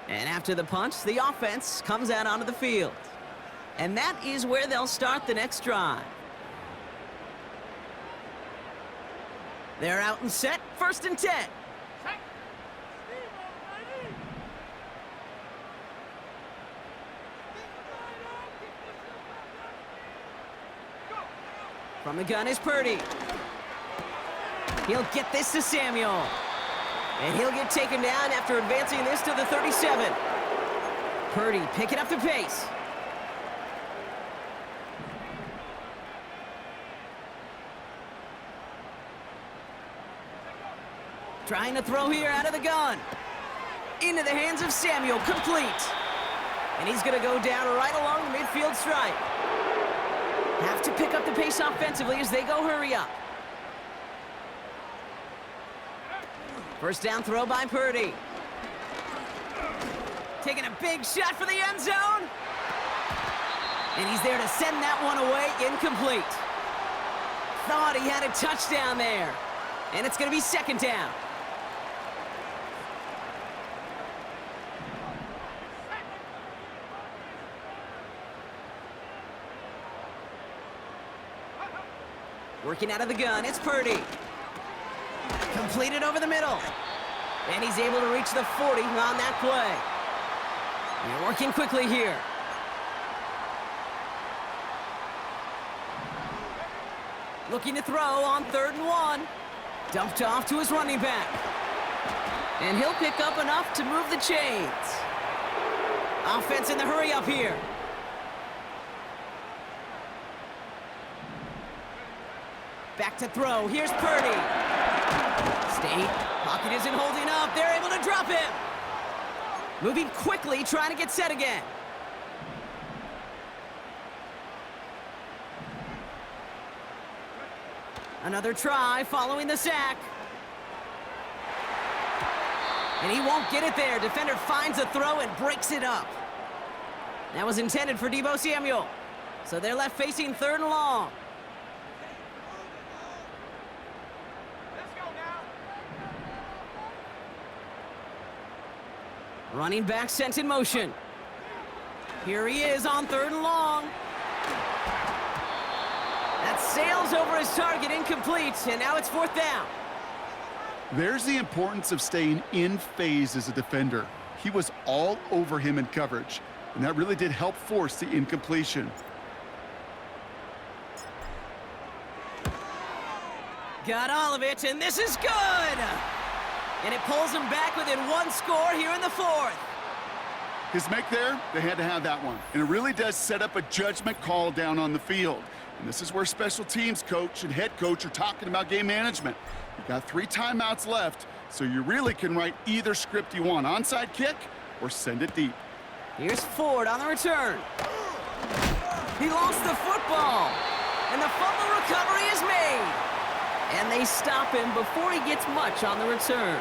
And after the punt, the offense comes out onto the field. And that is where they'll start the next drive. They're out and set, 1st and 10. From the gun is Purdy. He'll get this to Samuel. And he'll get taken down after advancing this to the 37. Purdy picking up the pace. Trying to throw here out of the gun. Into the hands of Samuel, complete. And he's going to go down right along the midfield stripe. Have to pick up the pace offensively as they go hurry up. 1st down throw by Purdy. Taking a big shot for the end zone. And he's there to send that one away, incomplete. Thought he had a touchdown there. And it's going to be 2nd down. Working out of the gun, it's Purdy. Completed over the middle. And he's able to reach the 40 on that play. They're working quickly here. Looking to throw on 3rd and 1. Dumped off to his running back. And he'll pick up enough to move the chains. Offense in the hurry up here. Back to throw. Here's Purdy. State. Pocket isn't holding up. They're able to drop him. Moving quickly, trying to get set again. Another try following the sack. And he won't get it there. Defender finds a throw and breaks it up. That was intended for Deebo Samuel. So they're left facing 3rd and long. Running back sent in motion. Here he is on 3rd and long. That sails over his target, incomplete, and now it's 4th down. There's the importance of staying in phase as a defender. He was all over him in coverage, and that really did help force the incompletion. Got all of it, and this is good! And it pulls him back within 1 score here in the 4th. His make there, they had to have that one. And it really does set up a judgment call down on the field. And this is where special teams coach and head coach are talking about game management. You got 3 timeouts left, so you really can write either script you want. Onside kick or send it deep. Here's Ford on the return. He lost the football. And the fumble recovery is made. And they stop him before he gets much on the return.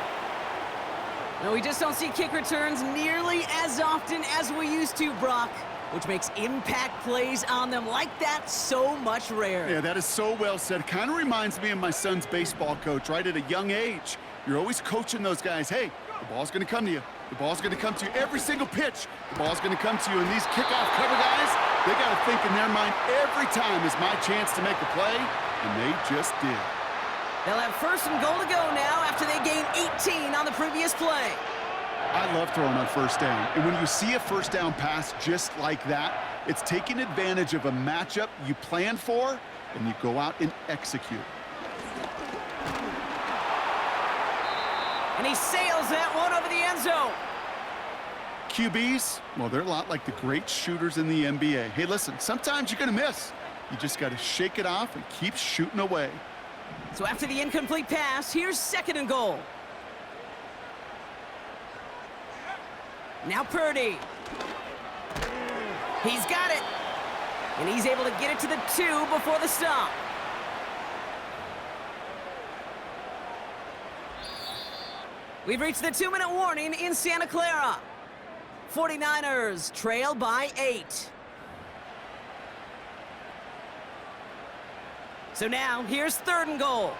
No, we just don't see kick returns nearly as often as we used to, Brock, which makes impact plays on them like that so much rarer. Yeah, that is so well said. Kind of reminds me of my son's baseball coach, right? At a young age, you're always coaching those guys. Hey, the ball's going to come to you. The ball's going to come to you. Every single pitch, the ball's going to come to you. And these kickoff cover guys, they got to think in their mind every time is my chance to make a play, and they just did. They'll have 1st and goal to go now after they gain 18 on the previous play. I love throwing on 1st down. And when you see a 1st down pass just like that, it's taking advantage of a matchup you plan for, and you go out and execute. And he sails that one over the end zone. QBs, well, they're a lot like the great shooters in the NBA. Hey, listen, sometimes you're going to miss. You just got to shake it off and keep shooting away. So after the incomplete pass, here's 2nd and goal. Now Purdy. He's got it. And he's able to get it to the 2 before the stop. We've reached the 2-minute warning in Santa Clara. 49ers trail by 8. So now, here's 3rd and goal.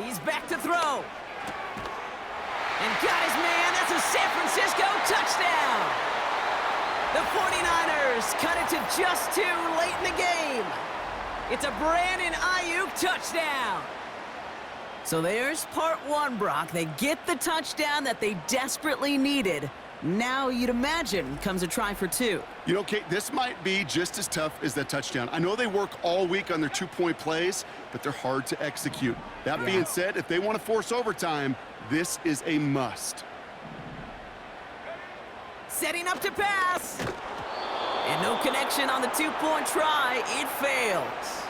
He's back to throw. And got his man. That's a San Francisco touchdown. The 49ers cut it to just 2 late in the game. It's a Brandon Ayuk touchdown. So there's part 1, Brock. They get the touchdown that they desperately needed. Now you'd imagine comes a try for 2. You know, Kate, this might be just as tough as that touchdown. I know they work all week on their 2-point plays, but they're hard to execute. That being said, if they want to force overtime, this is a must. Setting up to pass. And no connection on the 2-point try. It fails.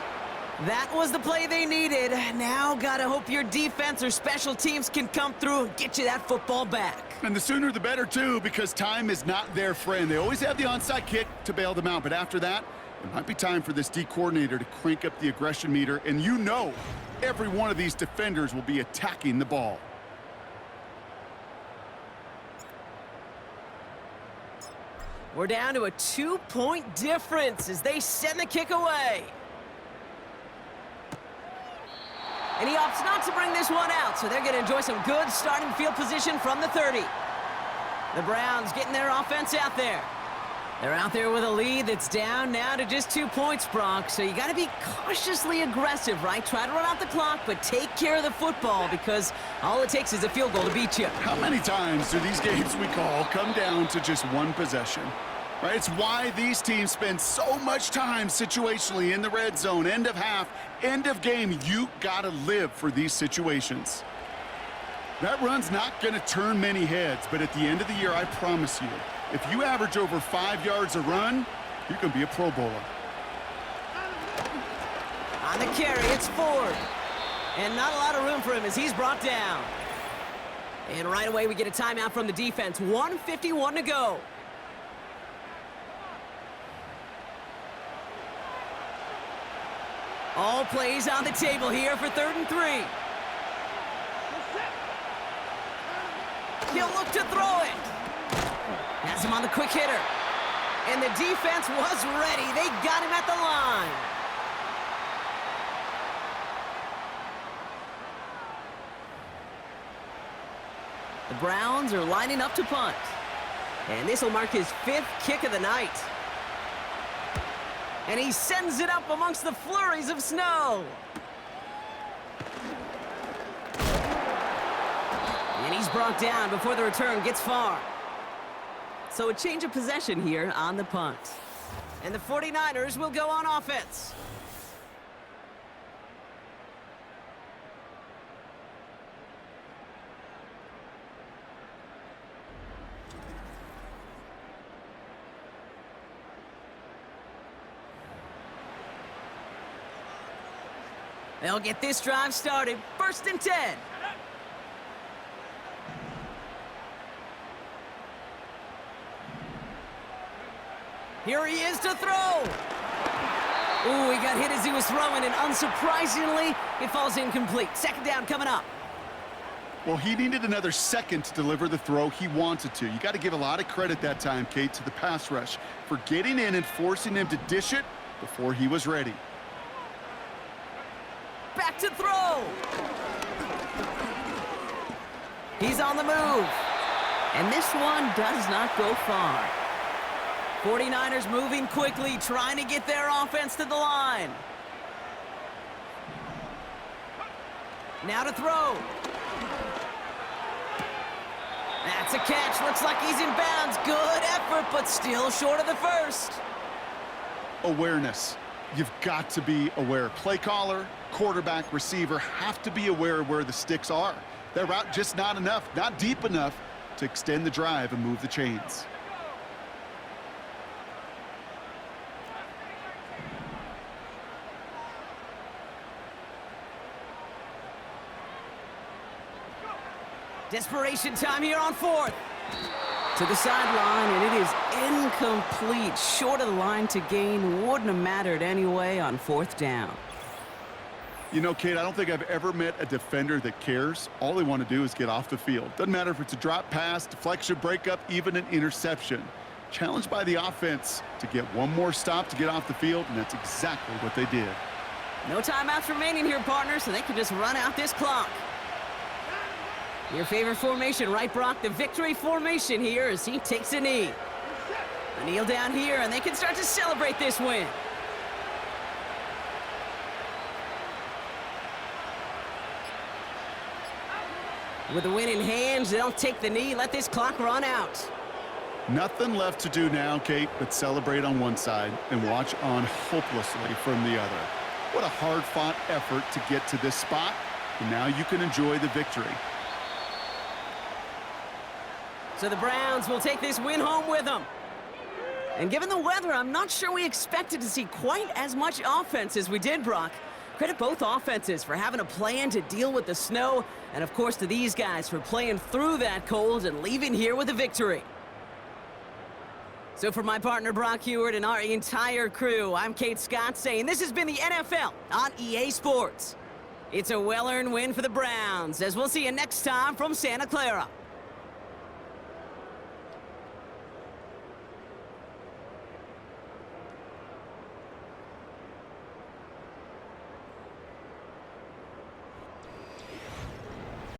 That was the play they needed. Now gotta hope your defense or special teams can come through and get you that football back. And the sooner the better, too, because time is not their friend. They always have the onside kick to bail them out. But after that, it might be time for this D coordinator to crank up the aggression meter. And you know every one of these defenders will be attacking the ball. We're down to a 2-point difference as they send the kick away. And he opts not to bring this one out, so they're going to enjoy some good starting field position from the 30. The Browns getting their offense out there. They're out there with a lead that's down now to just 2 points, Brock. So you got to be cautiously aggressive, right? Try to run out the clock, but take care of the football because all it takes is a field goal to beat you. How many times do these games we call come down to just one possession? Right? It's why these teams spend so much time situationally in the red zone, end of half, end of game. You got to live for these situations. That run's not going to turn many heads, but at the end of the year, I promise you, if you average over 5 yards a run, you can be a Pro Bowler. On the carry, it's Ford. And not a lot of room for him as he's brought down. And right away, we get a timeout from the defense. 1:51 to go. All plays on the table here for 3rd and 3. He'll look to throw it. Has him on the quick hitter. And the defense was ready. They got him at the line. The Browns are lining up to punt. And this will mark his 5th kick of the night. And he sends it up amongst the flurries of snow. And he's brought down before the return gets far. So a change of possession here on the punt. And the 49ers will go on offense. They'll get this drive started. 1st and 10. Here he is to throw. Ooh, he got hit as he was throwing, and unsurprisingly, it falls incomplete. 2nd down coming up. Well, he needed another second to deliver the throw he wanted to. You got to give a lot of credit that time, Kate, to the pass rush for getting in and forcing him to dish it before he was ready. Back to throw. He's on the move. And this one does not go far. 49ers moving quickly, trying to get their offense to the line. Now to throw. That's a catch. Looks like he's in bounds. Good effort, but still short of the first. Awareness. You've got to be aware. Play caller, quarterback, receiver have to be aware of where the sticks are. That route just not enough, not deep enough to extend the drive and move the chains. Desperation time here on 4th. To the sideline, and it is incomplete. Short of the line to gain. Wouldn't have mattered anyway on 4th down. You know, Kate, I don't think I've ever met a defender that cares. All they want to do is get off the field. Doesn't matter if it's a drop pass, deflection, breakup, even an interception. Challenged by the offense to get one more stop to get off the field, and that's exactly what they did. No timeouts remaining here, partner, so they can just run out this clock. Your favorite formation, right, Brock? The victory formation here as he takes a knee. A kneel down here, and they can start to celebrate this win. With the win in hand, they'll take the knee, let this clock run out. Nothing left to do now, Kate, but celebrate on one side and watch on hopelessly from the other. What a hard-fought effort to get to this spot, and now you can enjoy the victory. So the Browns will take this win home with them. And given the weather, I'm not sure we expected to see quite as much offense as we did, Brock. Credit both offenses for having a plan to deal with the snow, and of course to these guys for playing through that cold and leaving here with a victory. So for my partner Brock Heward and our entire crew, I'm Kate Scott saying this has been the NFL on EA Sports. It's a well-earned win for the Browns, as we'll see you next time from Santa Clara.